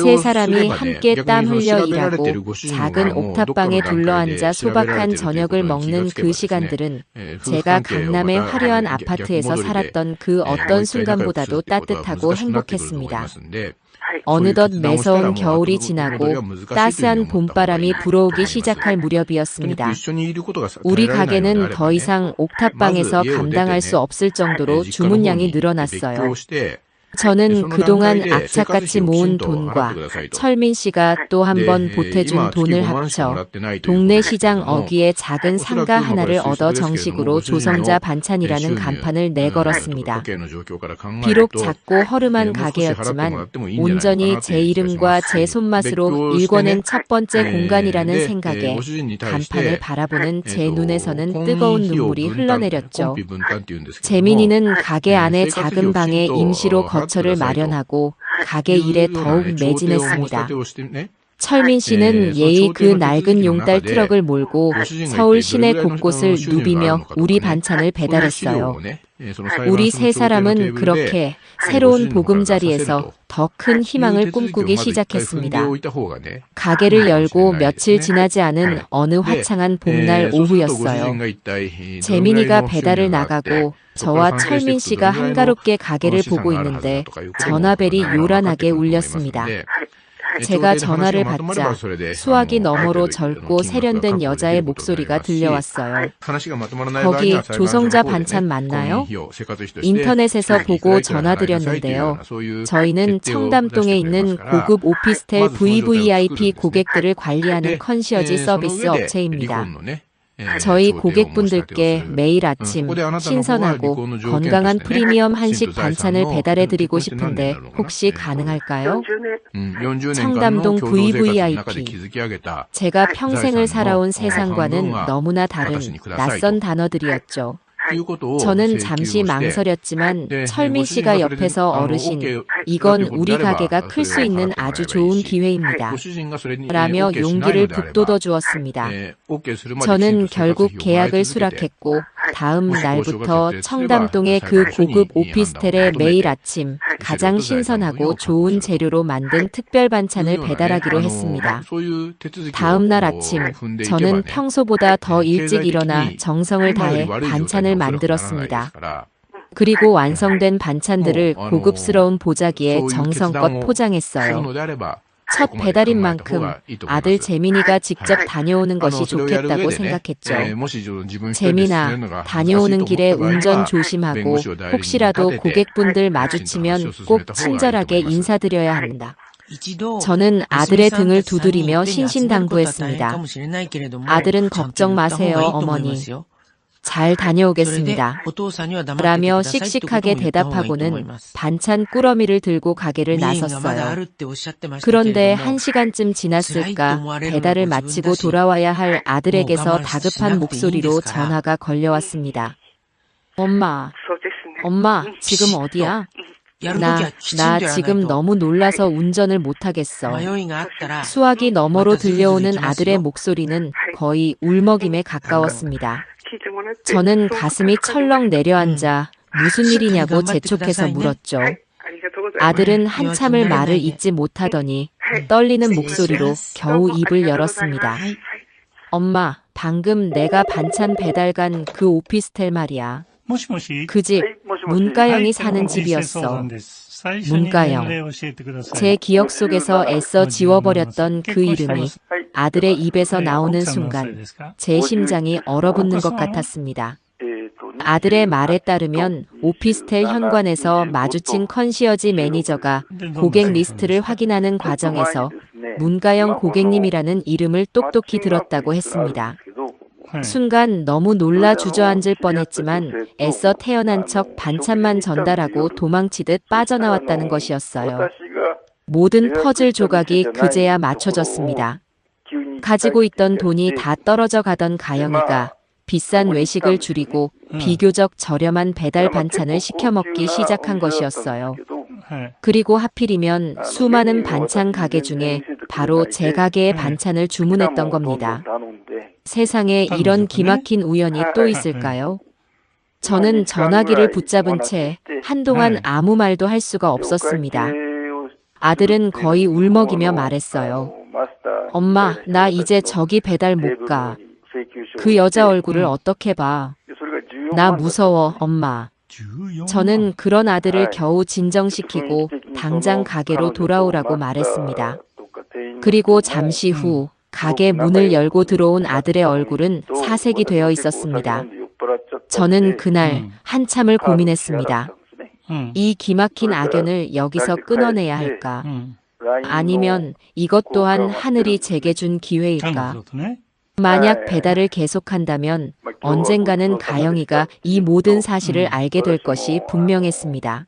세 사람이 함께 땀 흘려 일하고 작은 옥탑방에 둘러앉아 소박한 저녁을 먹는 그 시간들은 제가 강남의 화려한 아파트에서 살았던 그 어떤 순간보다도 따뜻하고 행복했습니다. 어느덧 매서운 겨울이 지나고 따스한 봄바람이 불어오기 시작할 무렵이었습니다. 우리 가게는 더 이상 옥탑방에서 감당할 수 없을 정도로 주문량이 늘어났어요. 저는 그동안 악착같이 모은 돈과 철민 씨가 또 한 번 보태준 돈을 합쳐 동네 시장 어귀에 작은 상가 하나를 얻어 정식으로 조성자 반찬이라는 간판을 내걸었습니다. 비록 작고 허름한 가게였지만 온전히 제 이름과 제 손맛으로 일궈낸 첫 번째 공간이라는 생각에 간판을 바라보는 제 눈에서는 뜨거운 눈물이 흘러내렸죠. 재민이는 가게 안에 작은 방에 임시로 거처를 마련하고 가게 일에 더욱 매진했습니다. 철민 씨는 예의 그 낡은 용달 트럭을 몰고 서울 시내 곳곳을 누비며 우리 반찬을 배달했어요. 우리 세 사람은 그렇게 새로운 보금자리에서 더 큰 희망을 꿈꾸기 시작했습니다. 가게를 열고 며칠 지나지 않은 어느 화창한 봄날 오후였어요. 재민이가 배달을 나가고 저와 철민 씨가 한가롭게 가게를 보고 있는데 전화벨이 요란하게 울렸습니다. 제가 전화를 받자 수화기 너머로 젊고 세련된 여자의 목소리가 들려왔어요. 거기 조성자 반찬 맞나요? 인터넷에서 보고 전화드렸는데요. 저희는 청담동에 있는 고급 오피스텔 VVIP 고객들을 관리하는 컨시어지 서비스 업체입니다. 저희 고객분들께 매일 아침 신선하고 건강한 프리미엄 한식 반찬을 배달해드리고 싶은데 혹시 가능할까요? 청담동 VVIP. 제가 평생을 살아온 세상과는 너무나 다른 낯선 단어들이었죠. 저는 잠시 망설였지만 철민 씨가 옆에서 어르신, 이건 우리 가게가 클 수 있는 아주 좋은 기회입니다. 라며 용기를 북돋워 주었습니다. 저는 결국 계약을 수락했고 다음 날부터 청담동의 그 고급 오피스텔에 매일 아침 가장 신선하고 좋은 재료로 만든 특별 반찬을 배달하기로 했습니다. 다음 날 아침 저는 평소보다 더 일찍 일어나 정성을 다해 반찬을 만들었습니다. 그리고 완성된 반찬들을 고급스러운 보자기에 정성껏 포장했어요. 첫 배달인 만큼 아들 재민이가 직접 다녀오는 것이 좋겠다고 생각했죠. 재민아, 다녀오는 길에 운전 조심하고 혹시라도 고객분들 마주치면 꼭 친절하게 인사드려야 한다. 저는 아들의 등을 두드리며 신신당부했습니다. 아들은 걱정 마세요, 어머니. 잘 다녀오겠습니다. 라며 씩씩하게 대답하고는 반찬 꾸러미를 들고 가게를 나섰어요. 그런데 1시간쯤 지났을까 배달을 마치고 돌아와야 할 아들에게서 다급한 목소리로 전화가 걸려왔습니다. 엄마, 지금 어디야? 나 지금 너무 놀라서 운전을 못하겠어. 수화기 너머로 들려오는 아들의 목소리는 거의 울먹임에 가까웠습니다. 저는 가슴이 철렁 내려앉아 무슨 일이냐고 재촉해서 물었죠. 아들은 한참을 말을 잇지 못하더니 떨리는 목소리로 겨우 입을 열었습니다. 엄마, 방금 내가 반찬 배달 간 그 오피스텔 말이야. 그 집, 문가영이 사는 집이었어. 문가영. 제 기억 속에서 애써 지워버렸던 그 이름이 아들의 입에서 나오는 순간 제 심장이 얼어붙는 것 같았습니다. 아들의 말에 따르면 오피스텔 현관에서 마주친 컨시어지 매니저가 고객 리스트를 확인하는 과정에서 문가영 고객님이라는 이름을 똑똑히 들었다고 했습니다. 순간 너무 놀라 주저앉을 뻔했지만 애써 태어난 척 반찬만 전달하고 도망치듯 빠져나왔다는 것이었어요. 모든 퍼즐 조각이 그제야 맞춰졌습니다. 가지고 있던 돈이 다 떨어져 가던 가영이가 비싼 외식을 줄이고 비교적 저렴한 배달 반찬을 시켜 먹기 시작한 것이었어요. 그리고 하필이면 수많은 반찬 가게 중에 바로 제 가게의 반찬을 주문했던 겁니다. 세상에 이런 기막힌 우연이 또 있을까요? 저는 전화기를 붙잡은 채 한동안 아무 말도 할 수가 없었습니다. 아들은 거의 울먹이며 말했어요. 엄마, 나 이제 저기 배달 못 가. 그 여자 얼굴을 어떻게 봐. 나 무서워, 엄마. 저는 그런 아들을 겨우 진정시키고 당장 가게로 돌아오라고 말했습니다. 그리고 잠시 후 가게 문을 열고 들어온 아들의 얼굴은 사색이 되어 있었습니다. 저는 그날 한참을 고민했습니다. 이 기막힌 악연을 여기서 끊어내야 할까? 아니면 이것 또한 하늘이 제게 준 기회일까? 만약 배달을 계속한다면 언젠가는 가영이가 이 모든 사실을 알게 될 것이 분명했습니다.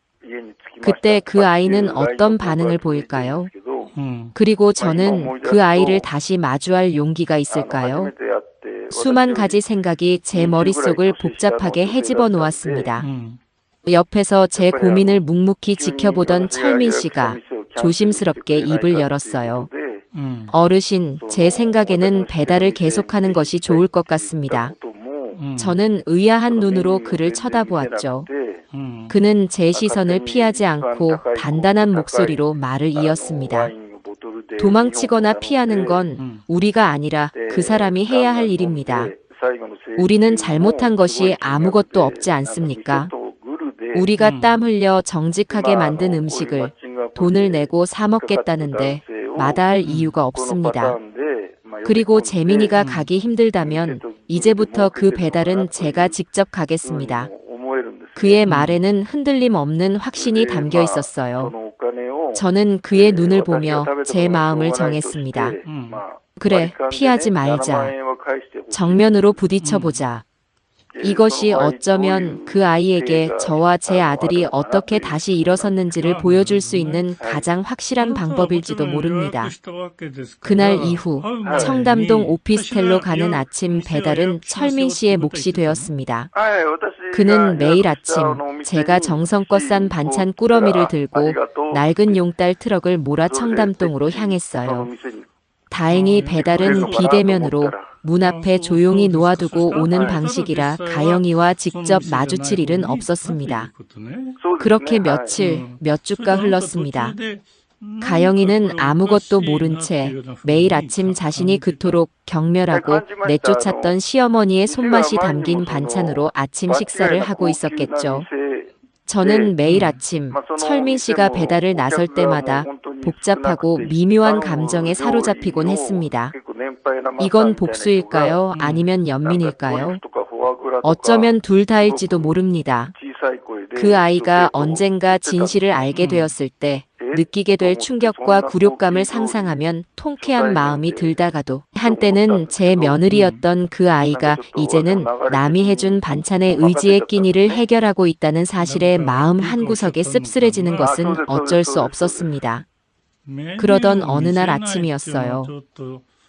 그때 그 아이는 어떤 반응을 보일까요? 그리고 저는 그 아이를 다시 마주할 용기가 있을까요? 수만 가지 생각이 제 머릿속을 복잡하게 헤집어 놓았습니다. 옆에서 제 고민을 묵묵히 지켜보던 철민 씨가 조심스럽게 입을 열었어요. 어르신, 제 생각에는 배달을 계속하는 것이 좋을 것 같습니다. 저는 의아한 눈으로 그를 쳐다보았죠. 그는 제 시선을 피하지 않고 단단한 목소리로 말을 이었습니다. 도망치거나 피하는 건 우리가 아니라 그 사람이 해야 할 일입니다. 우리는 잘못한 것이 아무것도 없지 않습니까? 우리가 땀 흘려 정직하게 만든 음식을 돈을 내고 사 먹겠다는데 마다할 이유가 없습니다. 그리고 재민이가 가기 힘들다면 이제부터 그 배달은 제가 직접 가겠습니다. 그의 말에는 흔들림 없는 확신이 담겨 있었어요. 저는 그의 눈을 보며 제 마음을 정했습니다. 그래, 피하지 말자. 정면으로 부딪혀보자. 이것이 어쩌면 그 아이에게 저와 제 아들이 어떻게 다시 일어섰는지를 보여줄 수 있는 가장 확실한 방법일지도 모릅니다. 그날 이후 청담동 오피스텔로 가는 아침 배달은 철민 씨의 몫이 되었습니다. 그는 매일 아침 제가 정성껏 싼 반찬 꾸러미를 들고 낡은 용달 트럭을 몰아 청담동으로 향했어요. 다행히 배달은 비대면으로 문 앞에 조용히 놓아두고 오는 방식이라 가영이와 직접 마주칠 일은 없었습니다. 그렇게 며칠, 몇 주가 흘렀습니다. 가영이는 아무것도 모른 채 매일 아침 자신이 그토록 경멸하고 내쫓았던 시어머니의 손맛이 담긴 반찬으로 아침 식사를 하고 있었겠죠. 저는 매일 아침 철민 씨가 배달을 나설 때마다 복잡하고 미묘한 감정에 사로잡히곤 했습니다. 이건 복수일까요? 아니면 연민일까요? 어쩌면 둘 다일지도 모릅니다. 그 아이가 언젠가 진실을 알게 되었을 때 느끼게 될 충격과 굴욕감을 상상하면 통쾌한 마음이 들다가도 한때는 제 며느리였던 그 아이가 이제는 남이 해준 반찬에 의지의 끼니를 해결하고 있다는 사실에 마음 한구석에 씁쓸해지는 것은 어쩔 수 없었습니다. 그러던 어느 날 아침이었어요.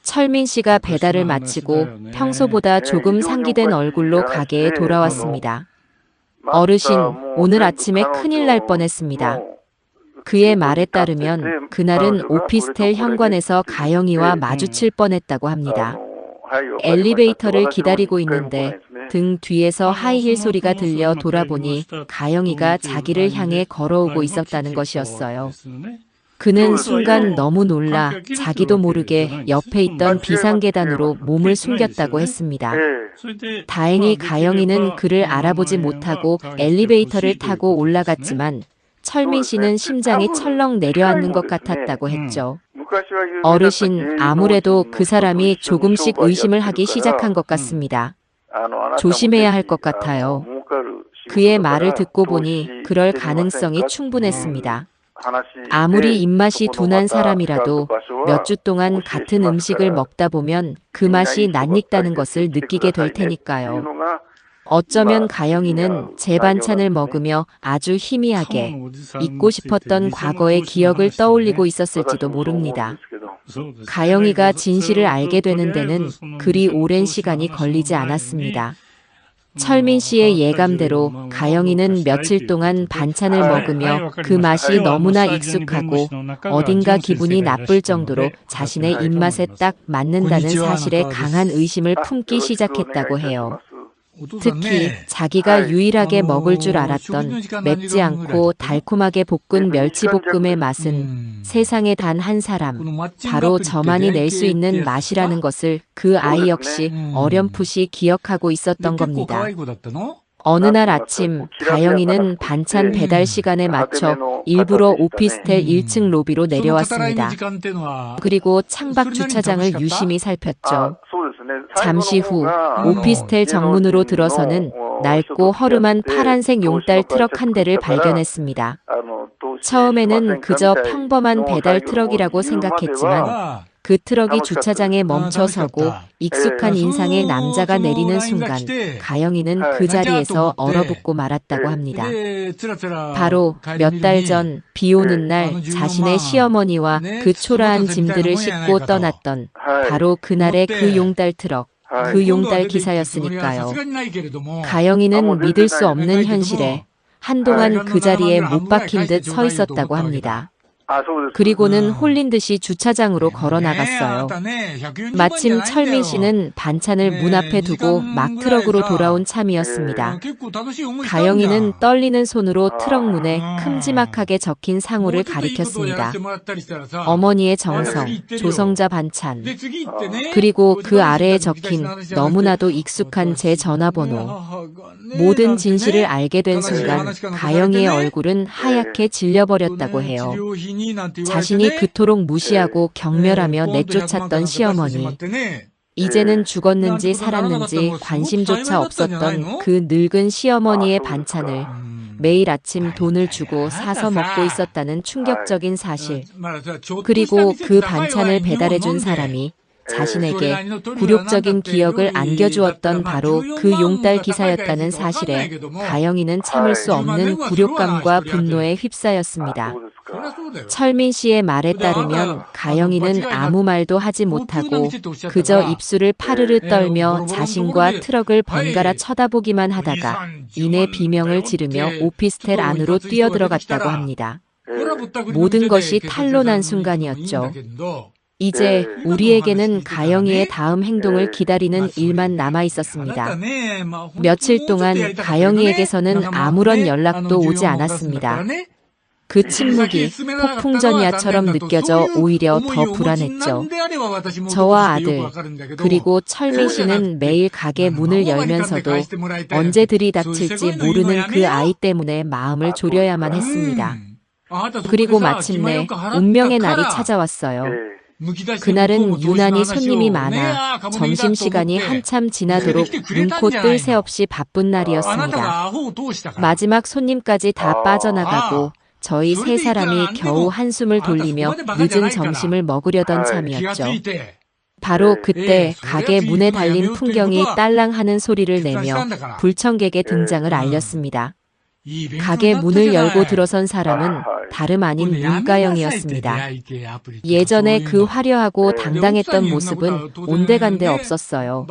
철민 씨가 배달을 마치고 평소보다 조금 상기된 얼굴로 가게에 돌아왔습니다. 어르신, 오늘 아침에 큰일 날 뻔했습니다. 그의 말에 따르면 그날은 오피스텔 현관에서 가영이와 마주칠 뻔했다고 합니다. 엘리베이터를 기다리고 있는데 등 뒤에서 하이힐 소리가 들려 돌아보니 가영이가 자기를 향해 걸어오고 있었다는 것이었어요. 그는 순간 너무 놀라 자기도 모르게 옆에 있던 비상계단으로 몸을 숨겼다고 했습니다. 다행히 가영이는 그를 알아보지 못하고 엘리베이터를 타고 올라갔지만 철민 씨는 심장이 철렁 내려앉는 것 같았다고 했죠. 어르신, 아무래도 그 사람이 조금씩 의심을 하기 시작한 것 같습니다. 조심해야 할 것 같아요. 그의 말을 듣고 보니 그럴 가능성이 충분했습니다. 아무리 입맛이 둔한 사람이라도 몇 주 동안 같은 음식을 먹다 보면 그 맛이 낯익다는 것을 느끼게 될 테니까요. 어쩌면 가영이는 제 반찬을 먹으며 아주 희미하게 잊고 싶었던 과거의 기억을 떠올리고 있었을지도 모릅니다. 가영이가 진실을 알게 되는 데는 그리 오랜 시간이 걸리지 않았습니다. 철민 씨의 예감대로 가영이는 며칠 동안 반찬을 먹으며 그 맛이 너무나 익숙하고 어딘가 기분이 나쁠 정도로 자신의 입맛에 딱 맞는다는 사실에 강한 의심을 품기 시작했다고 해요. 특히 자기가 유일하게 먹을 줄 알았던 맵지 않고 달콤하게 볶은 멸치볶음의 맛은 세상에 단 한 사람, 바로 저만이 낼 수 있는 맛이라는 것을 그 아이 역시 어렴풋이 기억하고 있었던 겁니다. 어느 날 아침 가영이는 반찬 배달 시간에 맞춰 일부러 오피스텔 1층 로비로 내려왔습니다. 그리고 창밖 주차장을 유심히 살폈죠. 잠시 후 오피스텔 정문으로 들어서는 낡고 허름한 파란색 용달 트럭 한 대를 발견했습니다. 처음에는 그저 평범한 배달 트럭이라고 생각했지만 그 트럭이 주차장에 멈춰서고 익숙한 인상의 남자가 내리는 순간 가영이는 그 자리에서 얼어붙고 말았다고 합니다. 바로 몇 달 전 비 오는 날 자신의 시어머니와 그 초라한 짐들을 싣고 떠났던 바로 그날의 그 용달 트럭, 그 용달 기사였으니까요. 가영이는 믿을 수 없는 현실에 한동안 그 자리에 못 박힌 듯 서 있었다고 합니다. 그리고는 홀린 듯이 주차장으로 걸어 나갔어요. 마침 철민 씨는 반찬을 문 앞에 두고 막 트럭으로 돌아온 참이었습니다. 가영이는 떨리는 손으로 트럭 문에 큼지막하게 적힌 상호를 가리켰습니다. 어머니의 정성, 조성자 반찬, 그리고 그 아래에 적힌 너무나도 익숙한 제 전화번호. 모든 진실을 알게 된 순간 가영이의 얼굴은 하얗게 질려버렸다고 해요. 자신이 그토록 무시하고 경멸하며 내쫓았던 시어머니, 이제는 죽었는지 살았는지 관심조차 없었던 그 늙은 시어머니의 반찬을 매일 아침 돈을 주고 사서 먹고 있었다는 충격적인 사실, 그리고 그 반찬을 배달해준 사람이 자신에게 굴욕적인 기억을 안겨주었던 바로 그 용달 기사였다는 사실에 가영이는 참을 수 없는 굴욕감과 분노에 휩싸였습니다. 철민 씨의 말에 따르면 가영이는 아무 말도 하지 못하고 그저 입술을 파르르 떨며 자신과 트럭을 번갈아 쳐다보기만 하다가 이내 비명을 지르며 오피스텔 안으로 뛰어들어갔다고 합니다. 모든 것이 탄로난 순간이었죠. 이제 우리에게는 가영이의 다음 행동을 기다리는 일만 남아 있었습니다. 며칠 동안 가영이에게서는 아무런 연락도 오지 않았습니다. 그 침묵이 폭풍전야처럼 느껴져 오히려 더 불안했죠. 저와 아들, 그리고 철민 씨는 매일 가게 문을 열면서도 언제 들이닥칠지 모르는 그 아이 때문에 마음을 졸여야만 했습니다. 그리고 마침내 운명의 날이 찾아왔어요. 그날은 유난히 손님이 많아 점심시간이 한참 지나도록 눈코 뜰 새 없이 바쁜 날이었습니다. 마지막 손님까지 다 빠져나가고 저희 세 사람이 겨우 한숨을 돌리며 늦은 점심을 먹으려던 참이었죠. 바로 그때 가게 문에 달린 풍경이 딸랑하는 소리를 내며 불청객의 등장을 알렸습니다. 가게 문을 열고 들어선 사람은 다름 아닌 문가영이었습니다. 예전에 그 화려하고 당당했던 모습은 온데간데 없었어요.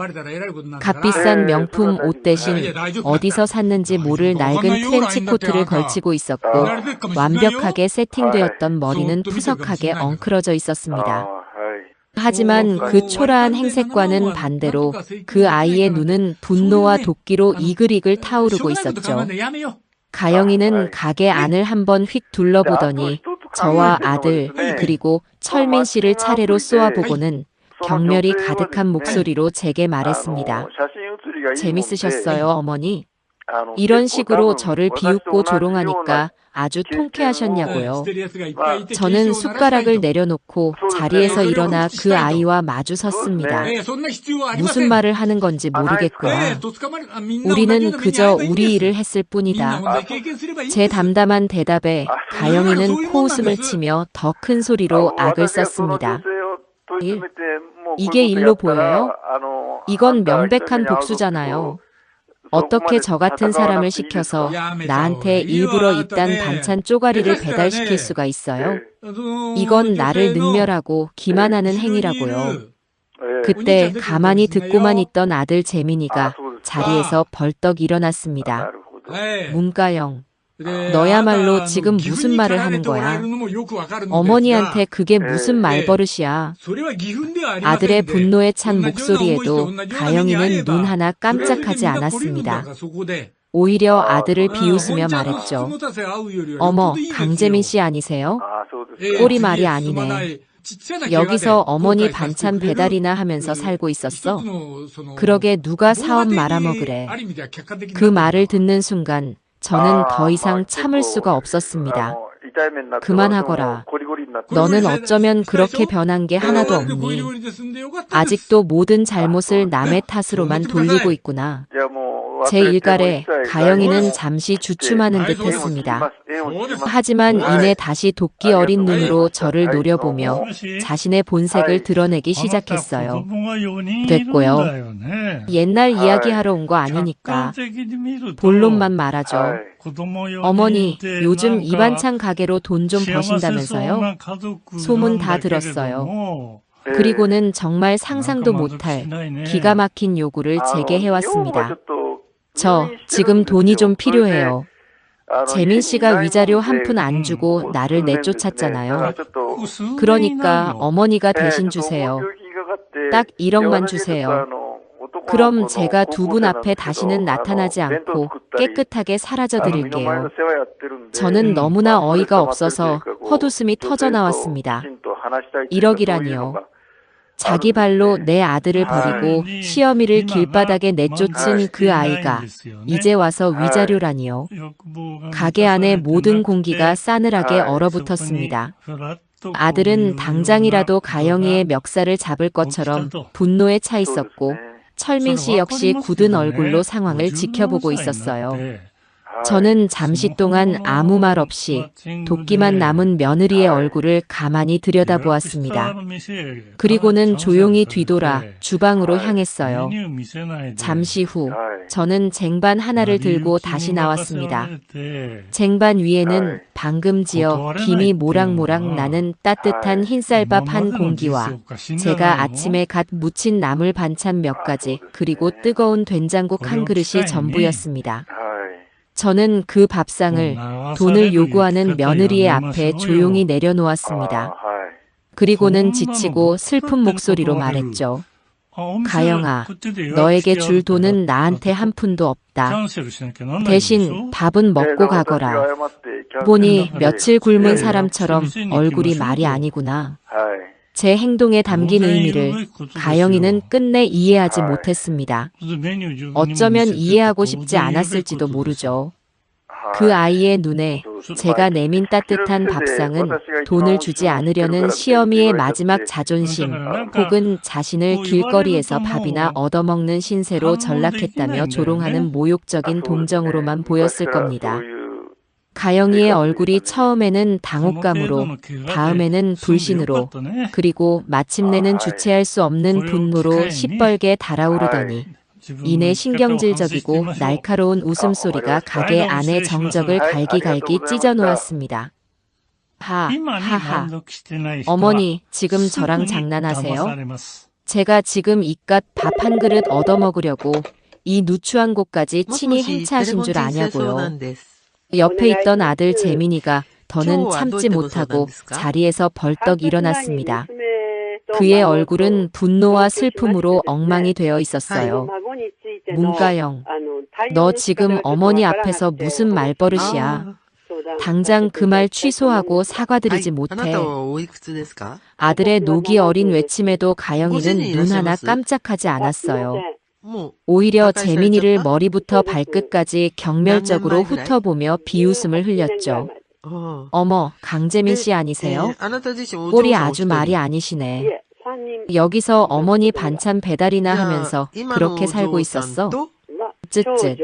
값비싼 명품 옷 대신 어디서 샀는지 모를 낡은 트렌치코트를 걸치고 있었고 완벽하게 세팅되었던 머리는 푸석하게 엉클어져 있었습니다. 하지만 그 초라한 행색과는 반대로 그 아이의 눈은 분노와 도끼로 이글이글 타오르고 있었죠. 가영이는 가게 안을 한번 휙 둘러보더니 저와 아들 그리고 철민 씨를 차례로 쏘아보고는 경멸이 가득한 목소리로 제게 말했습니다. 재밌으셨어요, 어머니? 이런 식으로 저를 비웃고 조롱하니까 아주 통쾌하셨냐고요. 저는 숟가락을 내려놓고 자리에서 일어나 그 아이와 마주 섰습니다. 무슨 말을 하는 건지 모르겠구나. 우리는 그저 우리 일을 했을 뿐이다. 제 담담한 대답에 가영이는 코웃음을 치며 더 큰 소리로 악을 썼습니다. 이게 일로 보여요? 이건 명백한 복수잖아요. 어떻게 저 같은 사람을 시켜서 나한테 일부러 이딴 반찬 쪼가리를 배달시킬 수가 있어요? 이건 나를 능멸하고 기만하는 행위라고요. 그때 가만히 듣고만 있던 아들 재민이가 자리에서 벌떡 일어났습니다. 문가영, 너야말로 지금 무슨 말을 하는 거야? 어머니한테 그게 무슨 말버릇이야? 아들의 분노에 찬 목소리에도 가영이는 눈 하나 깜짝하지 않았습니다. 오히려 아들을 비웃으며 말했죠. 어머, 강재민 씨 아니세요? 꼴이 말이 아니네. 여기서 어머니 반찬 배달이나 하면서 살고 있었어? 그러게 누가 사업 말아먹으래. 그 말을 듣는 순간 저는 더 이상 참을 수가 없었습니다. 그만하거라. 너는 어쩌면 그렇게 변한 게 하나도 없니? 아직도 모든 잘못을 남의 탓으로만 돌리고 있구나. 제 일갈에 가영이는 잠시 주춤하는 듯 했습니다. 하지만 이내 다시 도끼 어린 눈으로 저를 노려보며 자신의 본색을 드러내기 시작했어요. 됐고요. 옛날 이야기하러 온 거 아니니까 본론만 말하죠. 어머니, 요즘 이 반찬 가게로 돈 좀 버신다면서요? 소문 다 들었어요. 그리고는 정말 상상도 못할 기가 막힌 요구를 제게 해왔습니다. 저 지금 돈이 좀 필요해요. 재민 씨가 위자료 한 푼 안 주고 나를 내쫓았잖아요. 그러니까 어머니가 대신 주세요. 딱 1억만 주세요. 그럼 제가 두 분 앞에 다시는 나타나지 않고 깨끗하게 사라져 드릴게요. 저는 너무나 어이가 없어서 헛웃음이 터져 나왔습니다. 1억이라니요. 자기 발로 내 아들을 버리고 시어미를 길바닥에 내쫓은 그 아이가 이제 와서 위자료라니요. 가게 안의 모든 공기가 싸늘하게 얼어붙었습니다. 아들은 당장이라도 가영이의 멱살을 잡을 것처럼 분노에 차 있었고 철민 씨 역시 굳은 얼굴로 상황을 지켜보고 있었어요. 저는 잠시 동안 아무 말 없이 도끼만 남은 며느리의 얼굴을 가만히 들여다보았습니다. 그리고는 조용히 뒤돌아 주방으로 향했어요. 잠시 후 저는 쟁반 하나를 들고 다시 나왔습니다. 쟁반 위에는 방금 지어 김이 모락모락 나는 따뜻한 흰쌀밥 한 공기와 제가 아침에 갓 무친 나물 반찬 몇 가지 그리고 뜨거운 된장국 한 그릇이 전부였습니다. 저는 그 밥상을 돈을 요구하는 며느리의 앞에 조용히 내려놓았습니다. 그리고는 지치고 슬픈 목소리로 말했죠. 가영아, 너에게 줄 돈은 나한테 한 푼도 없다. 대신 밥은 먹고 가거라. 보니 며칠 굶은 사람처럼 얼굴이 말이 아니구나. 제 행동에 담긴 의미를 가영이는 끝내 이해하지 못했습니다. 어쩌면 이해하고 싶지 않았을지도 모르죠. 그 아이의 눈에 제가 내민 따뜻한 밥상은 돈을 주지 않으려는 시어미의 마지막 자존심 혹은 자신을 길거리에서 밥이나 얻어먹는 신세로 전락했다며 조롱하는 모욕적인 동정으로만 보였을 겁니다. 가영이의 얼굴이 처음에는 당혹감으로, 다음에는 불신으로, 그리고 마침내는 주체할 수 없는 분노로 시뻘게 달아오르더니 이내 신경질적이고 날카로운 웃음소리가 가게 안의 정적을 갈기갈기 찢어놓았습니다. 하하하. 어머니, 지금 저랑 장난하세요? 제가 지금 이깟 밥 한 그릇 얻어먹으려고 이 누추한 곳까지 친히 행차하신 줄 아냐고요. 옆에 있던 아들 재민이가 더는 참지 못하고 자리에서 벌떡 일어났습니다. 그의 얼굴은 분노와 슬픔으로 엉망이 되어 있었어요. 문가영, 너 지금 어머니 앞에서 무슨 말버릇이야? 당장 그 말 취소하고 사과드리지 못해. 아들의 녹이 어린 외침에도 가영이는 눈 하나 깜짝하지 않았어요. 오히려 재민이를 머리부터 발끝까지 경멸적으로 훑어보며 비웃음을 흘렸죠. 어머, 강재민 씨 아니세요? 꼴이 아주 말이 아니시네. 여기서 어머니 반찬 배달이나 하면서 그렇게 살고 있었어? 쯧쯧.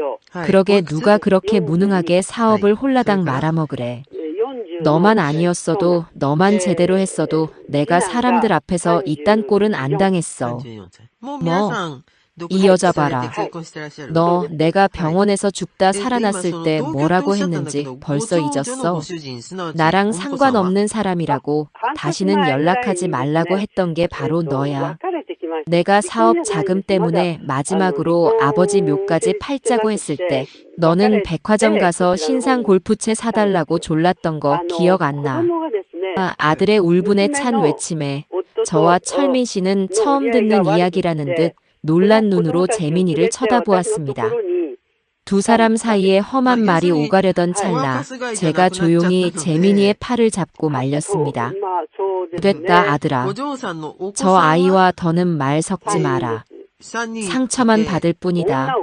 그러게 누가 그렇게 무능하게 사업을 홀라당 말아먹으래. 너만 아니었어도 너만 제대로 했어도 내가 사람들 앞에서 이딴 꼴은 안 당했어. 뭐? 이 여자 봐라. 너 내가 병원에서 죽다 살아났을 때 뭐라고 했는지 벌써 잊었어? 나랑 상관없는 사람이라고 다시는 연락하지 말라고 했던 게 바로 너야. 내가 사업 자금 때문에 마지막으로 아버지 묘까지 팔자고 했을 때 너는 백화점 가서 신상 골프채 사달라고 졸랐던 거 기억 안 나. 아들의 울분에 찬 외침에 저와 철민 씨는 처음 듣는 이야기라는 듯 놀란 눈으로 재민이를 쳐다보았습니다. 두 사람 사이에 험한 말이 오가려던 찰나 제가 조용히 재민이의 팔을 잡고 말렸습니다. 됐다 아들아. 저 아이와 더는 말 섞지 마라. 상처만 받을 뿐이다.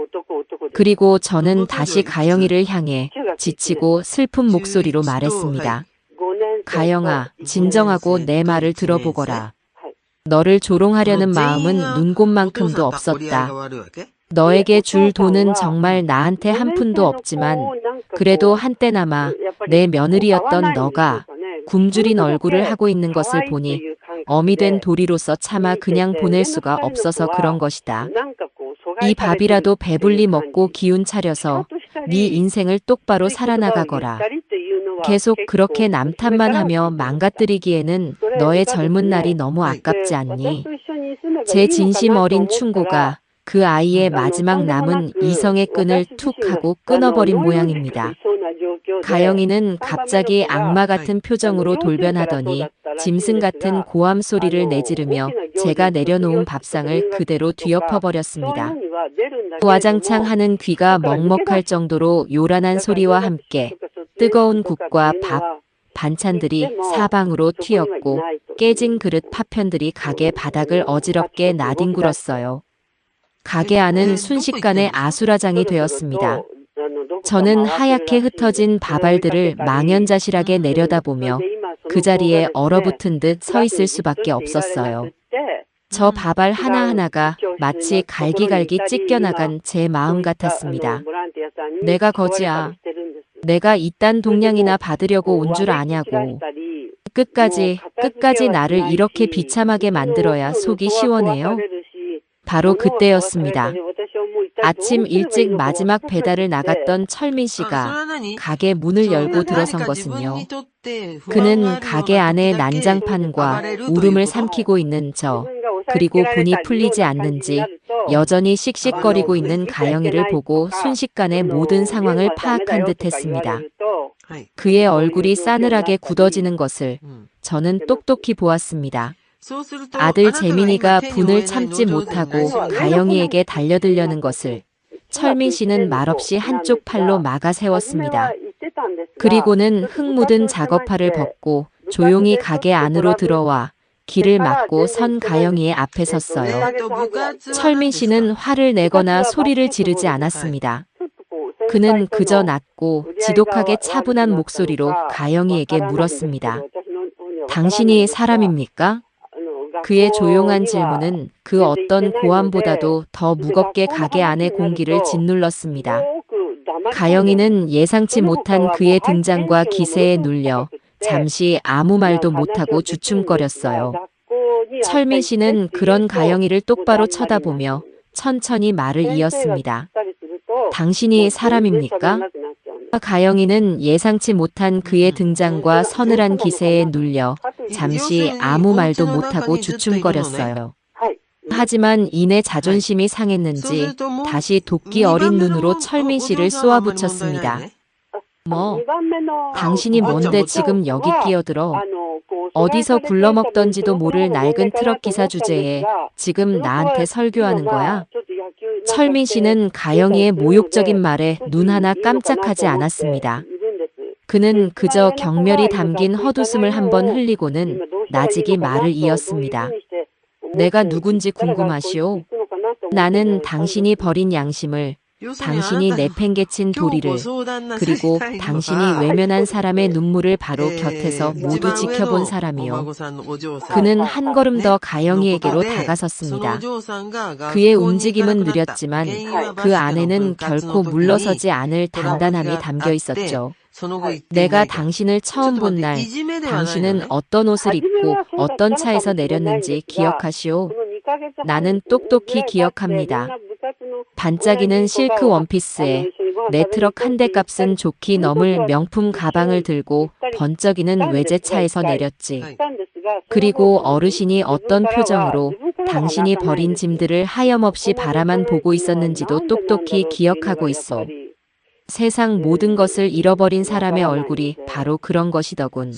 그리고 저는 다시 가영이를 향해 지치고 슬픈 목소리로 말했습니다. 가영아, 진정하고 내 말을 들어보거라. 너를 조롱하려는 마음은 눈곱만큼도 없었다. 너에게 줄 돈은 정말 나한테 한 푼도 없지만 그래도 한때나마 내 며느리였던 너가 굶주린 얼굴을 하고 있는 것을 보니 어미 된 도리로서 차마 그냥 보낼 수가 없어서 그런 것이다. 이 밥이라도 배불리 먹고 기운 차려서 네 인생을 똑바로 살아나가거라. 계속 그렇게 남탓만 하며 망가뜨리기에는 너의 젊은 날이 너무 아깝지 않니? 제 진심 어린 충고가 그 아이의 마지막 남은 이성의 끈을 툭 하고 끊어버린 모양입니다. 가영이는 갑자기 악마 같은 표정으로 돌변하더니 짐승 같은 고함 소리를 내지르며 제가 내려놓은 밥상을 그대로 뒤엎어버렸습니다. 와장창 하는 귀가 먹먹할 정도로 요란한 소리와 함께 뜨거운 국과 밥, 반찬들이 사방으로 튀었고 깨진 그릇 파편들이 가게 바닥을 어지럽게 나뒹굴었어요. 가게 안은 순식간에 아수라장이 되었습니다. 저는 하얗게 흩어진 밥알들을 망연자실하게 내려다보며 그 자리에 얼어붙은 듯 서 있을 수밖에 없었어요. 저 밥알 하나하나가 마치 갈기갈기 찢겨나간 제 마음 같았습니다. 내가 거지야. 내가 이딴 동냥이나 받으려고 온 줄 아냐고. 끝까지 나를 이렇게 비참하게 만들어야 속이 시원해요. 바로 그때였습니다. 아침 일찍 마지막 배달을 나갔던 철민 씨가 가게 문을 열고 들어선 것은요. 그는 가게 안에 난장판과 울음을 삼키고 있는 저, 그리고 분이 풀리지 않는지 여전히 씩씩거리고 있는 가영이를 보고 순식간에 모든 상황을 파악한 듯 했습니다. 그의 얼굴이 싸늘하게 굳어지는 것을 저는 똑똑히 보았습니다. 아들 재민이가 분을 참지 못하고 가영이에게 달려들려는 것을 철민 씨는 말없이 한쪽 팔로 막아 세웠습니다. 그리고는 흙 묻은 작업화를 벗고 조용히 가게 안으로 들어와 길을 막고 선 가영이의 앞에 섰어요. 철민 씨는 화를 내거나 소리를 지르지 않았습니다. 그는 그저 낮고 지독하게 차분한 목소리로 가영이에게 물었습니다. 당신이 사람입니까? 그의 조용한 질문은 그 어떤 고함보다도 더 무겁게 가게 안의 공기를 짓눌렀습니다. 가영이는 예상치 못한 그의 등장과 기세에 눌려 잠시 아무 말도 못하고 주춤거렸어요. 철민 씨는 그런 가영이를 똑바로 쳐다보며 천천히 말을 이었습니다. 당신이 사람입니까? 가영이는 예상치 못한 그의 등장과 서늘한 기세에 눌려 잠시 아무 말도 못하고 주춤거렸어요. 하지만 이내 자존심이 상했는지 다시 도끼 어린 눈으로 철민 씨를 쏘아붙였습니다. 뭐? 당신이 뭔데 지금 여기 끼어들어? 어디서 굴러먹던지도 모를 낡은 트럭 기사 주제에 지금 나한테 설교하는 거야? 철민 씨는 가영이의 모욕적인 말에 눈 하나 깜짝하지 않았습니다. 그는 그저 경멸이 담긴 헛웃음을 한번 흘리고는 나직이 말을 이었습니다. 내가 누군지 궁금하시오? 나는 당신이 버린 양심을, 당신이 내팽개친 도리를, 그리고 당신이 외면한 사람의 눈물을 바로 곁에서 모두 지켜본 사람이요. 그는 한 걸음 더 가영이에게로 다가섰습니다. 그의 움직임은 느렸지만 그 안에는 결코 물러서지 않을 단단함이 담겨 있었죠. 내가 당신을 처음 본 날, 당신은 어떤 옷을 입고 어떤 차에서 내렸는지 기억하시오? 나는 똑똑히 기억합니다. 반짝이는 실크 원피스에 내 트럭 한 대 값은 좋게 넘을 명품 가방을 들고 번쩍이는 외제차에서 내렸지. 그리고 어르신이 어떤 표정으로 당신이 버린 짐들을 하염없이 바라만 보고 있었는지도 똑똑히 기억하고 있어. 세상 모든 것을 잃어버린 사람의 얼굴이 바로 그런 것이더군.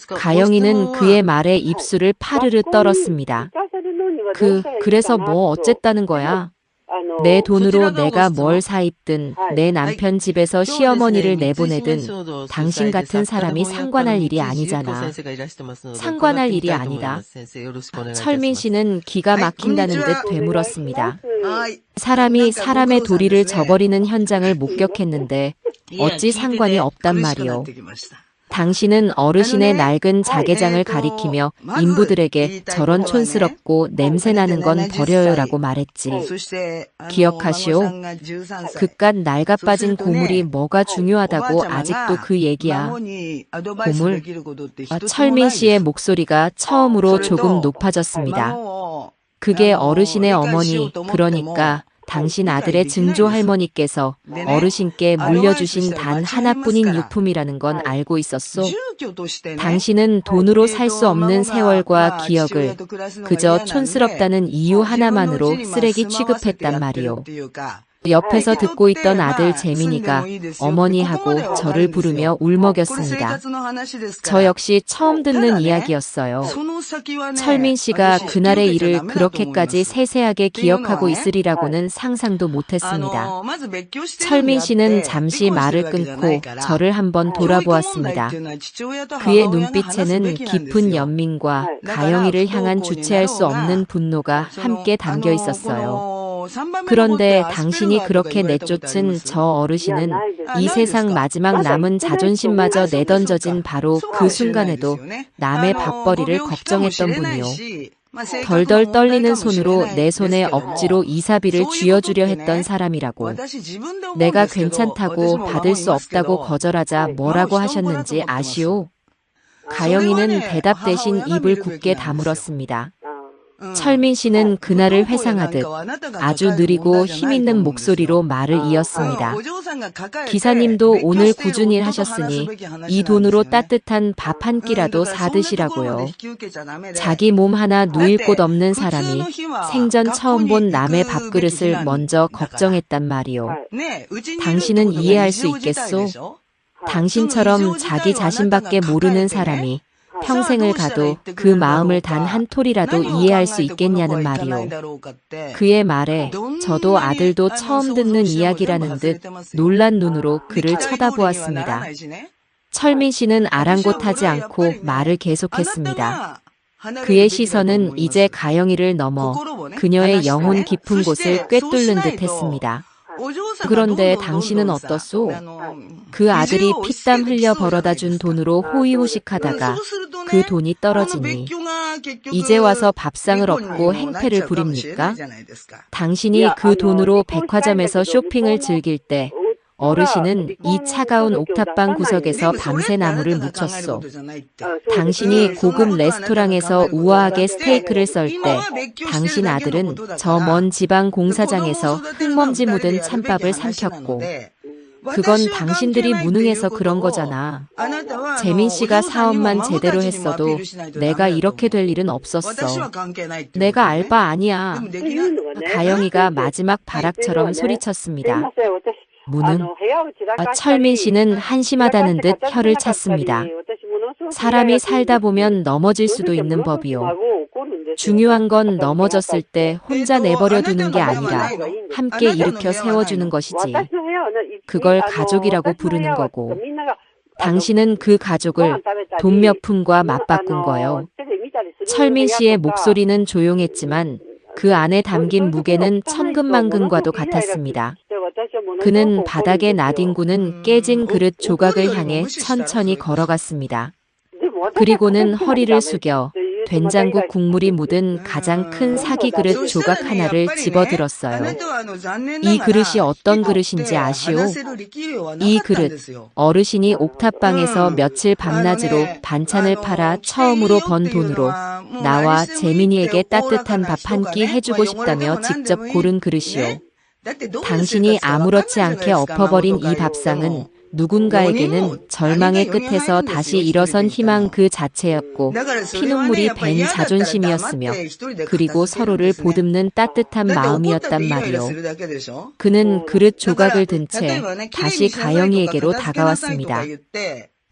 가영이는 그의 말에 입술을 파르르 떨었습니다. 그래서 뭐 어쨌다는 거야? 내 돈으로 내가 뭘 사입든 내 남편 집에서 시어머니를 내보내든 당신 같은 사람이 상관할 일이 아니잖아. 상관할 일이 아니다. 철민 씨는 기가 막힌다는 듯 되물었습니다. 사람이 사람의 도리를 저버리는 현장을 목격했는데 어찌 상관이 없단 말이오. 당신은 어르신의 낡은 자개장을 가리키며 인부들에게 저런 촌스럽고 냄새나는 건 버려요라고 말했지. 기억하시오? 그깟 낡아빠진 고물이 뭐가 중요하다고 아직도 그 얘기야. 고물? 철민 씨의 목소리가 처음으로 조금 높아졌습니다. 그게 어르신의 어머니, 그러니까 당신 아들의 증조 할머니께서 어르신께 물려주신 단 하나뿐인 유품이라는 건 알고 있었소? 당신은 돈으로 살 수 없는 세월과 기억을 그저 촌스럽다는 이유 하나만으로 쓰레기 취급했단 말이오. 옆에서 듣고 있던 아들 재민이가 어머니하고 저를 부르며 울먹였습니다. 저 역시 처음 듣는 이야기였어요. 철민 씨가 그날의 일을 그렇게까지 세세하게 기억하고 있으리라고는 상상도 못했습니다. 철민 씨는 잠시 말을 끊고 저를 한번 돌아보았습니다. 그의 눈빛에는 깊은 연민과 가영이를 향한 주체할 수 없는 분노가 함께 담겨 있었어요. 그런데 당신이 그렇게 내쫓은 저 어르신은 이 세상 마지막 남은 자존심마저 내던져진 바로 그 순간에도 남의 밥벌이를 걱정했던 분이요. 덜덜 떨리는 손으로 내 손에 억지로 이사비를 쥐어주려 했던 사람이라고. 내가 괜찮다고 받을 수 없다고 거절하자 뭐라고 하셨는지 아시오? 가영이는 대답 대신 입을 굳게 다물었습니다. 철민 씨는 그날을 회상하듯 아주 느리고 힘있는 목소리로 말을 이었습니다. 기사님도 오늘 꾸준히 하셨으니 이 돈으로 따뜻한 밥 한 끼라도 사드시라고요. 자기 몸 하나 누일 곳 없는 사람이 생전 처음 본 남의 밥그릇을 먼저 걱정했단 말이오. 당신은 이해할 수 있겠소? 당신처럼 자기 자신밖에 모르는 사람이 평생을 가도 그 마음을 단 한 톨이라도 이해할 수 있겠냐는 말이오. 그의 말에 저도 아들도 처음 듣는 이야기라는 듯 놀란 눈으로 그를 쳐다보았습니다. 철민 씨는 아랑곳하지 않고 말을 계속했습니다. 그의 시선은 이제 가영이를 넘어 그녀의 영혼 깊은 곳을 꿰뚫는 듯 했습니다. 그런데 당신은 어떻소? 그 아들이 피땀 흘려 벌어다 준 돈으로 호의호식하다가 그 돈이 떨어지니 이제 와서 밥상을 얻고 행패를 부립니까? 당신이 그 돈으로 백화점에서 쇼핑을 즐길 때 어르신은 이 차가운 옥탑방 구석에서 밤새 나무를 묻혔소. 당신이 고급 레스토랑에서 우아하게 스테이크를 썰 때 당신 아들은 저 먼 지방 공사장에서 흙먼지 묻은 찬밥을 삼켰고 그건 당신들이 무능해서 그런 거잖아. 재민 씨가 사업만 제대로 했어도 내가 이렇게 될 일은 없었어. 내가 알 바 아니야. 가영이가 마지막 발악처럼 소리쳤습니다. 무능. 철민 씨는 한심하다는 듯 혀를 찼습니다. 사람이 살다 보면 넘어질 수도 있는 법이요. 중요한 건 넘어졌을 때 혼자 내버려 두는 게 아니라 함께 일으켜 세워주는 것이지. 그걸 가족이라고 부르는 거고. 당신은 그 가족을 돈 몇 푼과 맞바꾼 거요. 철민 씨의 목소리는 조용했지만 그 안에 담긴 무게는 천근만근과도 같았습니다. 그는 바닥에 나뒹구는 깨진 그릇 조각을 향해 천천히 걸어갔습니다. 그리고는 허리를 숙여 된장국 국물이 묻은 가장 큰 사기 그릇 조각 하나를 집어들었어요. 이 그릇이 어떤 그릇인지 아시오? 이 그릇, 어르신이 옥탑방에서 며칠 밤낮으로 반찬을 팔아 처음으로 번 돈으로 나와 재민이에게 따뜻한 밥 한 끼 해주고 싶다며 직접 고른 그릇이요. 당신이 아무렇지 않게 엎어버린 이 밥상은 누군가에게는 절망의 끝에서 다시 일어선 희망 그 자체였고 피눈물이 밴 자존심이었으며 그리고 서로를 보듬는 따뜻한 마음이었단 말이오. 그는 그릇 조각을 든 채 다시 가영이에게로 다가왔습니다.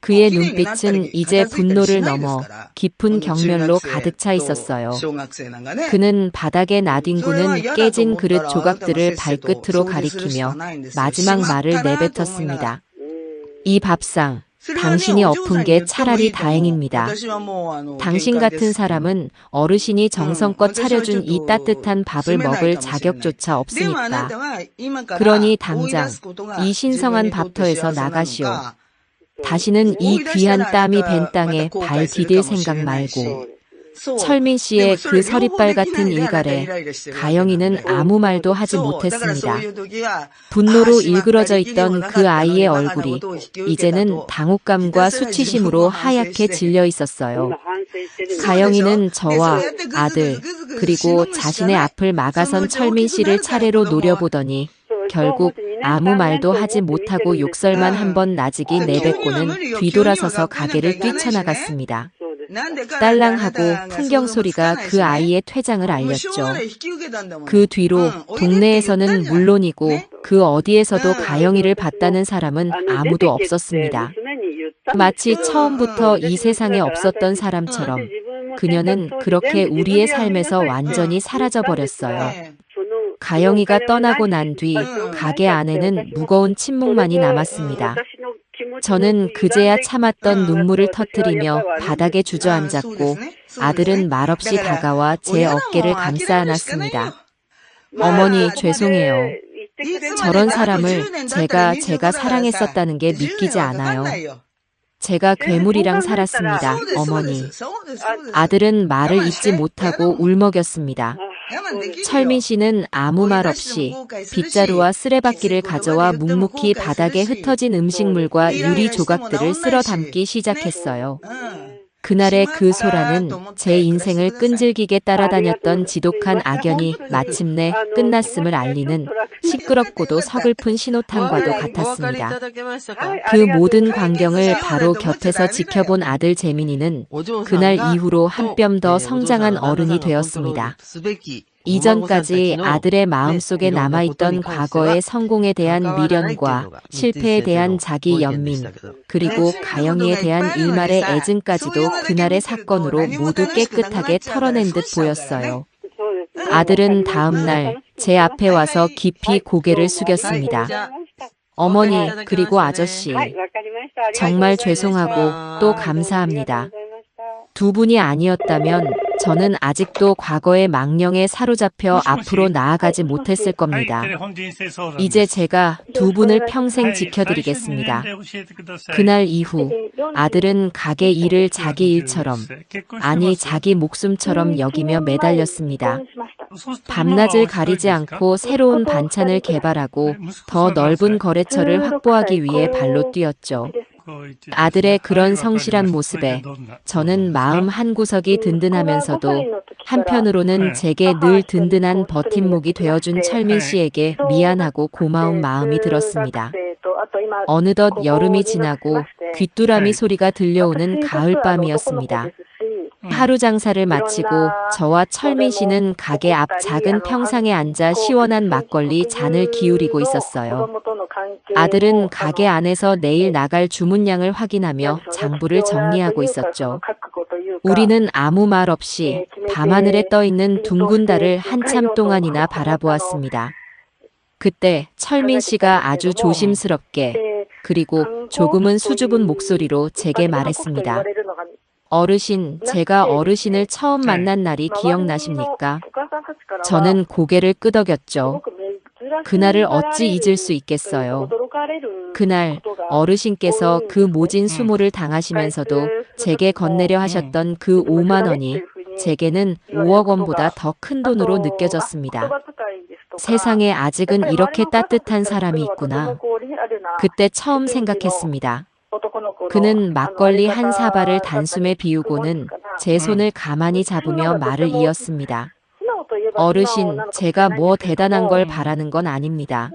그의 눈빛은 이제 분노를 넘어 깊은 경멸로 가득 차 있었어요. 그는 바닥에 나뒹구는 깨진 그릇 조각들을 발끝으로 가리키며 마지막 말을 내뱉었습니다. 이 밥상, 당신이 엎은 게 차라리 다행입니다. 당신 같은 사람은 어르신이 정성껏 차려준 이 따뜻한 밥을 먹을 자격조차 없으니까. 그러니 당장 이 신성한 밥터에서 나가시오. 다시는 이 귀한 땀이 밴 땅에 발 디딜 생각 말고. 철민 씨의 그 서리빨 같은 일갈에 가영이는 아무 말도 하지 못했습니다. 분노로 일그러져 있던 그 아이의 얼굴이 이제는 당혹감과 수치심으로 하얗게 질려 있었어요. 가영이는 저와 아들 그리고 자신의 앞을 막아선 철민 씨를 차례로 노려보더니 결국 아무 말도 하지 못하고 욕설만 한번 나직이 내뱉고는 뒤돌아서서 가게를 뛰쳐나갔습니다. 딸랑하고 풍경 소리가 그 아이의 퇴장을 알렸죠. 그 뒤로 동네에서는 물론이고 그 어디에서도 가영이를 봤다는 사람은 아무도 없었습니다. 마치 처음부터 이 세상에 없었던 사람처럼 그녀는 그렇게 우리의 삶에서 완전히 사라져버렸어요. 가영이가 떠나고 난 뒤 가게 안에는 무거운 침묵만이 남았습니다. 저는 그제야 참았던 눈물을 터뜨리며 바닥에 주저앉았고 아들은 말없이 다가와 제 어깨를 감싸 안았습니다. 어머니 죄송해요. 저런 사람을 제가 사랑했었다는 게 믿기지 않아요. 제가 괴물이랑 살았습니다, 어머니. 아들은 말을 잇지 못하고 울먹였습니다. 철민 씨는 아무 말 없이 빗자루와 쓰레받기를 가져와 묵묵히 바닥에 흩어진 음식물과 유리 조각들을 쓸어 담기 시작했어요. 그날의 그 소라는 제 인생을 끈질기게 따라다녔던 지독한 악연이 마침내 끝났음을 알리는 시끄럽고도 서글픈 신호탄과도 같았습니다. 그 모든 광경을 바로 곁에서 지켜본 아들 재민이는 그날 이후로 한 뼘 더 성장한 어른이 되었습니다. 이전까지 아들의 마음속에 남아있던 과거의 성공에 대한 미련과 실패에 대한 자기 연민, 그리고 가영이에 대한 일말의 애증까지도 그날의 사건으로 모두 깨끗하게 털어낸 듯 보였어요. 아들은 다음 날 제 앞에 와서 깊이 고개를 숙였습니다. 어머니, 그리고 아저씨, 정말 죄송하고 또 감사합니다. 두 분이 아니었다면 저는 아직도 과거의 망령에 사로잡혀 앞으로 나아가지 못했을 겁니다. 이제 제가 두 분을 평생 지켜드리겠습니다. 그날 이후 아들은 가게 일을 자기 일처럼, 아니 자기 목숨처럼 여기며 매달렸습니다. 밤낮을 가리지 않고 새로운 반찬을 개발하고 더 넓은 거래처를 확보하기 위해 발로 뛰었죠. 아들의 그런 성실한 모습에 저는 마음 한구석이 든든하면서도 한편으로는 제게 늘 든든한 버팀목이 되어준 철민 씨에게 미안하고 고마운 마음이 들었습니다. 어느덧 여름이 지나고 귀뚜라미 소리가 들려오는 가을밤이었습니다. 하루 장사를 마치고 저와 철민 씨는 가게 앞 작은 평상에 앉아 시원한 막걸리 잔을 기울이고 있었어요. 아들은 가게 안에서 내일 나갈 주문량을 확인하며 장부를 정리하고 있었죠. 우리는 아무 말 없이 밤하늘에 떠있는 둥근 달을 한참 동안이나 바라보았습니다. 그때 철민 씨가 아주 조심스럽게 그리고 조금은 수줍은 목소리로 제게 말했습니다. 어르신, 제가 어르신을 처음 만난 날이 기억나십니까? 저는 고개를 끄덕였죠. 그날을 어찌 잊을 수 있겠어요. 그날 어르신께서 그 모진 수모를 당하시면서도 제게 건네려 하셨던 그 5만 원이 제게는 5억 원보다 더 큰 돈으로 느껴졌습니다. 세상에 아직은 이렇게 따뜻한 사람이 있구나. 그때 처음 생각했습니다. 그는 막걸리 한 사발을 단숨에 비우고는 제 손을 가만히 잡으며 말을 이었습니다. 어르신, 제가 뭐 대단한 걸 바라는 건 아닙니다.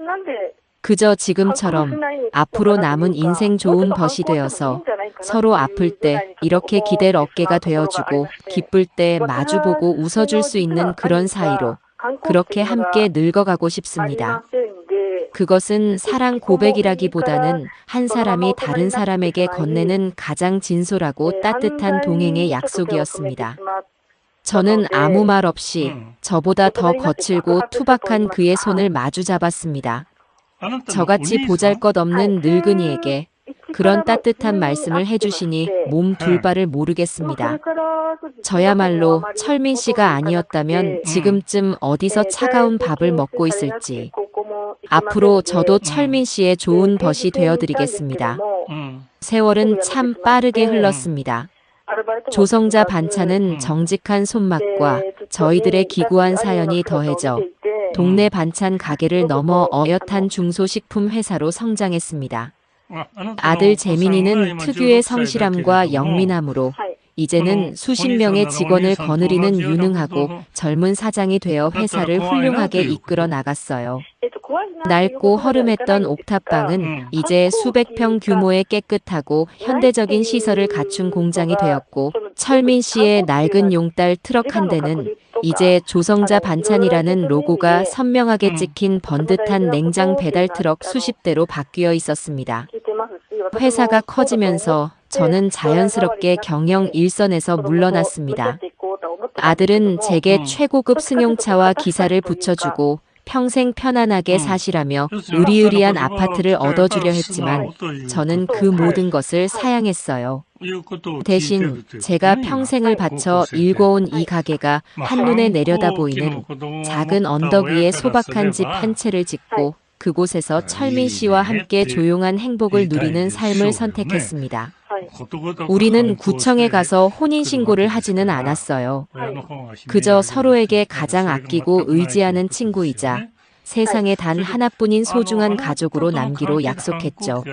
그저 지금처럼 앞으로 남은 인생 좋은 벗이 되어서 서로 아플 때 이렇게 기댈 어깨가 되어주고 기쁠 때 마주보고 웃어줄 수 있는 그런 사이로 그렇게 함께 늙어가고 싶습니다. 그것은 사랑 고백이라기보다는 한 사람이 다른 사람에게 건네는 가장 진솔하고 따뜻한 동행의 약속이었습니다. 저는 아무 말 없이 저보다 더 거칠고 투박한 그의 손을 마주 잡았습니다. 저같이 보잘것없는 늙은이에게 그런 따뜻한 말씀을 해주시니 몸 둘 바를 모르겠습니다. 저야말로 철민 씨가 아니었다면 지금쯤 어디서 차가운 밥을 먹고 있을지. 앞으로 저도 철민 씨의 좋은 벗이 되어드리겠습니다. 세월은 참 빠르게 흘렀습니다. 조성자 반찬은 정직한 손맛과 저희들의 기구한 사연이 더해져 동네 반찬 가게를 넘어 어엿한 중소식품 회사로 성장했습니다. 아들 재민이는 특유의 성실함과 영민함으로 이제는 수십 명의 직원을 거느리는 유능하고 젊은 사장이 되어 회사를 훌륭하게 이끌어 나갔어요. 낡고 허름했던 옥탑방은 이제 수백 평 규모의 깨끗하고 현대적인 시설을 갖춘 공장이 되었고 철민 씨의 낡은 용달 트럭 한 대는 이제 조성자 반찬이라는 로고가 선명하게 찍힌 번듯한 냉장 배달 트럭 수십 대로 바뀌어 있었습니다. 회사가 커지면서 저는 자연스럽게 경영 일선에서 물러났습니다. 아들은 제게 최고급 승용차와 기사를 붙여주고 평생 편안하게 사시라며 으리으리한 아파트를 얻어주려 했지만 저는 그 모든 것을 사양했어요. 대신 제가 평생을 바쳐 일궈온 이 가게가 한눈에 내려다 보이는 작은 언덕 위에 소박한 집 한 채를 짓고 그곳에서 철민 씨와 함께 조용한 행복을 누리는 삶을 선택했습니다. 우리는 구청에 가서 혼인신고를 하지는 않았어요. 그저 서로에게 가장 아끼고 의지하는 친구이자 세상에 단 하나뿐인 소중한 가족으로 남기로 약속했죠.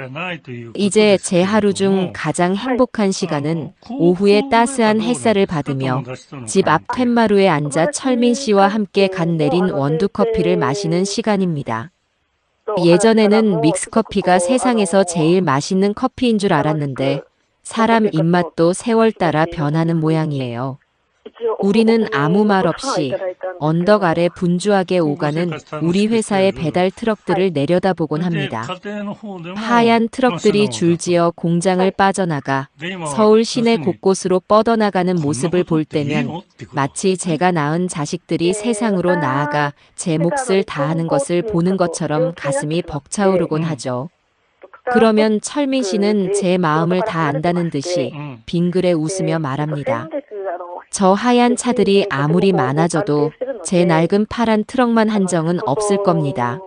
이제 제 하루 중 가장 행복한 시간은 오후에 따스한 햇살을 받으며 집 앞 툇마루에 앉아 철민 씨와 함께 갓 내린 원두커피를 마시는 시간입니다. 예전에는 믹스커피가 세상에서 제일 맛있는 커피인 줄 알았는데 사람 입맛도 세월 따라 변하는 모양이에요. 우리는 아무 말 없이 언덕 아래 분주하게 오가는 우리 회사의 배달 트럭들을 내려다보곤 합니다. 하얀 트럭들이 줄지어 공장을 빠져나가 서울 시내 곳곳으로 뻗어나가는 모습을 볼 때면 마치 제가 낳은 자식들이 세상으로 나아가 제 몫을 다하는 것을 보는 것처럼 가슴이 벅차오르곤 하죠. 그러면 철민 씨는 제 마음을 다 안다는 듯이 빙그레 웃으며 말합니다. 저 하얀 차들이 아무리 많아져도 제 낡은 파란 트럭만 한정은 없을 겁니다.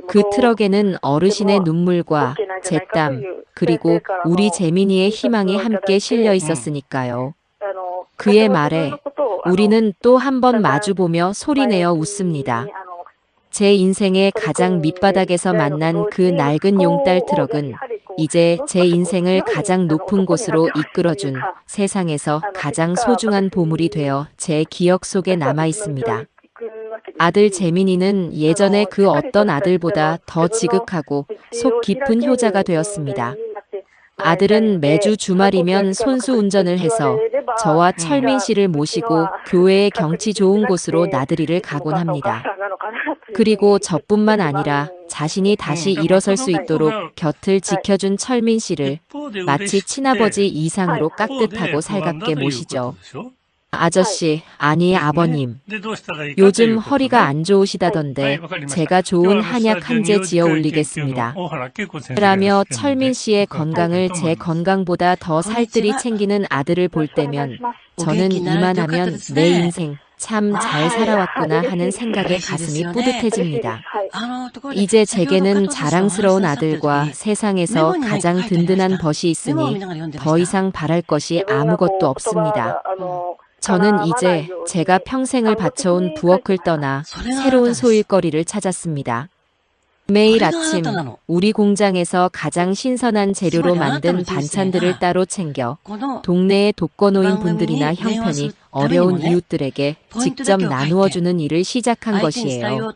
그 트럭에는 어르신의 눈물과 제 땀, 그리고 우리 재민이의 희망이 함께 실려 있었으니까요. 그의 말에 우리는 또 한 번 마주보며 소리내어 웃습니다. 제 인생의 가장 밑바닥에서 만난 그 낡은 용달 트럭은 이제 제 인생을 가장 높은 곳으로 이끌어준 세상에서 가장 소중한 보물이 되어 제 기억 속에 남아 있습니다. 아들 재민이는 예전에 그 어떤 아들보다 더 지극하고 속 깊은 효자가 되었습니다. 아들은 매주 주말이면 손수 운전을 해서 저와 철민 씨를 모시고 교회의 경치 좋은 곳으로 나들이를 가곤 합니다. 그리고 저뿐만 아니라 자신이 다시 일어설 수 있도록 곁을 지켜준 철민 씨를 마치 친아버지 이상으로 깍듯하고 살갑게 모시죠. 아저씨, 아니 아버님. 요즘 허리가 안 좋으시다던데 제가 좋은 한약 한 제 지어 올리겠습니다. 라며 철민 씨의 건강을 제 건강보다 더 살뜰히 챙기는 아들을 볼 때면 저는 이만하면 내 인생 참 잘 살아왔구나 하는 생각에 가슴이 뿌듯해집니다. 이제 제게는 자랑스러운 아들과 세상에서 가장 든든한 벗이 있으니 더 이상 바랄 것이 아무것도 없습니다. 저는 이제 제가 평생을 바쳐온 부엌을 떠나 새로운 소일거리를 찾았습니다. 매일 아침 우리 공장에서 가장 신선한 재료로 만든 반찬들을 따로 챙겨 동네의 독거노인 분들이나 형편이 어려운 이웃들에게 직접 나누어주는 일을 시작한 것이에요.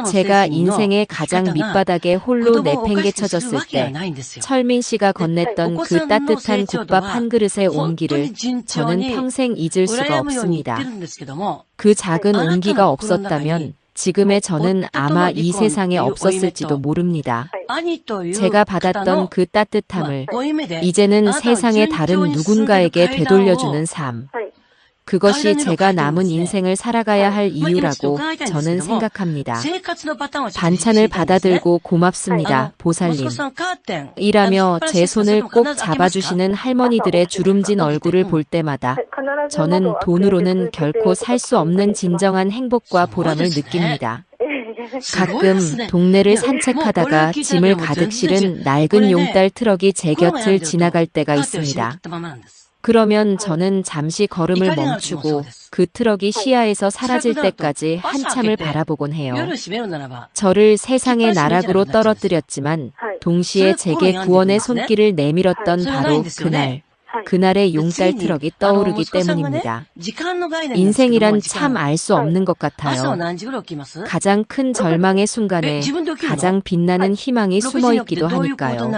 제가 인생의 가장 밑바닥에 홀로 내팽개쳐졌을 때 철민 씨가 건넸던 그 따뜻한 국밥 한 그릇의 온기를 저는 평생 잊을 수가 없습니다. 그 작은 온기가 없었다면 지금의 저는 아마 이 세상에 없었을지도 모릅니다. 제가 받았던 그 따뜻함을 이제는 세상의 다른 누군가에게 되돌려주는 삶. 그것이 제가 남은 인생을 살아가야 할 이유라고 저는 생각합니다. 반찬을 받아들고 고맙습니다, 보살님. 이라며 제 손을 꼭 잡아주시는 할머니들의 주름진 얼굴을 볼 때마다 저는 돈으로는 결코 살 수 없는 진정한 행복과 보람을 느낍니다. 가끔 동네를 산책하다가 짐을 가득 실은 낡은 용달 트럭이 제 곁을 지나갈 때가 있습니다. 그러면 저는 잠시 걸음을 멈추고 그 트럭이 시야에서 사라질 때까지 한참을 바라보곤 해요. 저를 세상의 나락으로 떨어뜨렸지만 동시에 제게 구원의 손길을 내밀었던 바로 그날의 용달 트럭이 떠오르기 때문입니다. 인생이란 참 알 수 없는 것 같아요. 가장 큰 절망의 순간에 가장 빛나는 희망이 숨어 있기도 하니까요.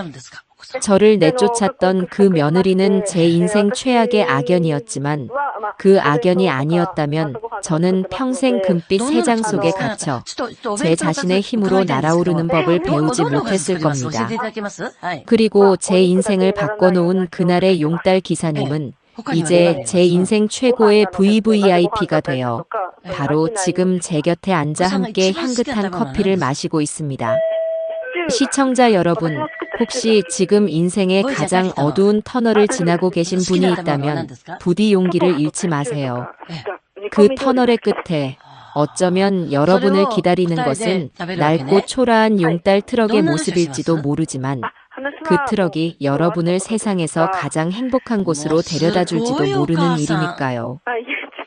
저를 내쫓았던 그 며느리는 제 인생 최악의 악연이었지만 그 악연이 아니었다면 저는 평생 금빛 세장 속에 갇혀 제 자신의 힘으로 날아오르는 법을 배우지 못했을 겁니다. 그리고 제 인생을 바꿔놓은 그날의 용달 기사님은 이제 제 인생 최고의 VVIP가 되어 바로 지금 제 곁에 앉아 함께 향긋한 커피를 마시고 있습니다. 시청자 여러분, 혹시 지금 인생의 가장 어두운 터널을 지나고 계신 분이 있다면 부디 용기를 잃지 마세요. 그 터널의 끝에 어쩌면 여러분을 기다리는 것은 낡고 초라한 용달 트럭의 모습일지도 모르지만 그 트럭이 여러분을 세상에서 가장 행복한 곳으로 데려다 줄지도 모르는 일이니까요.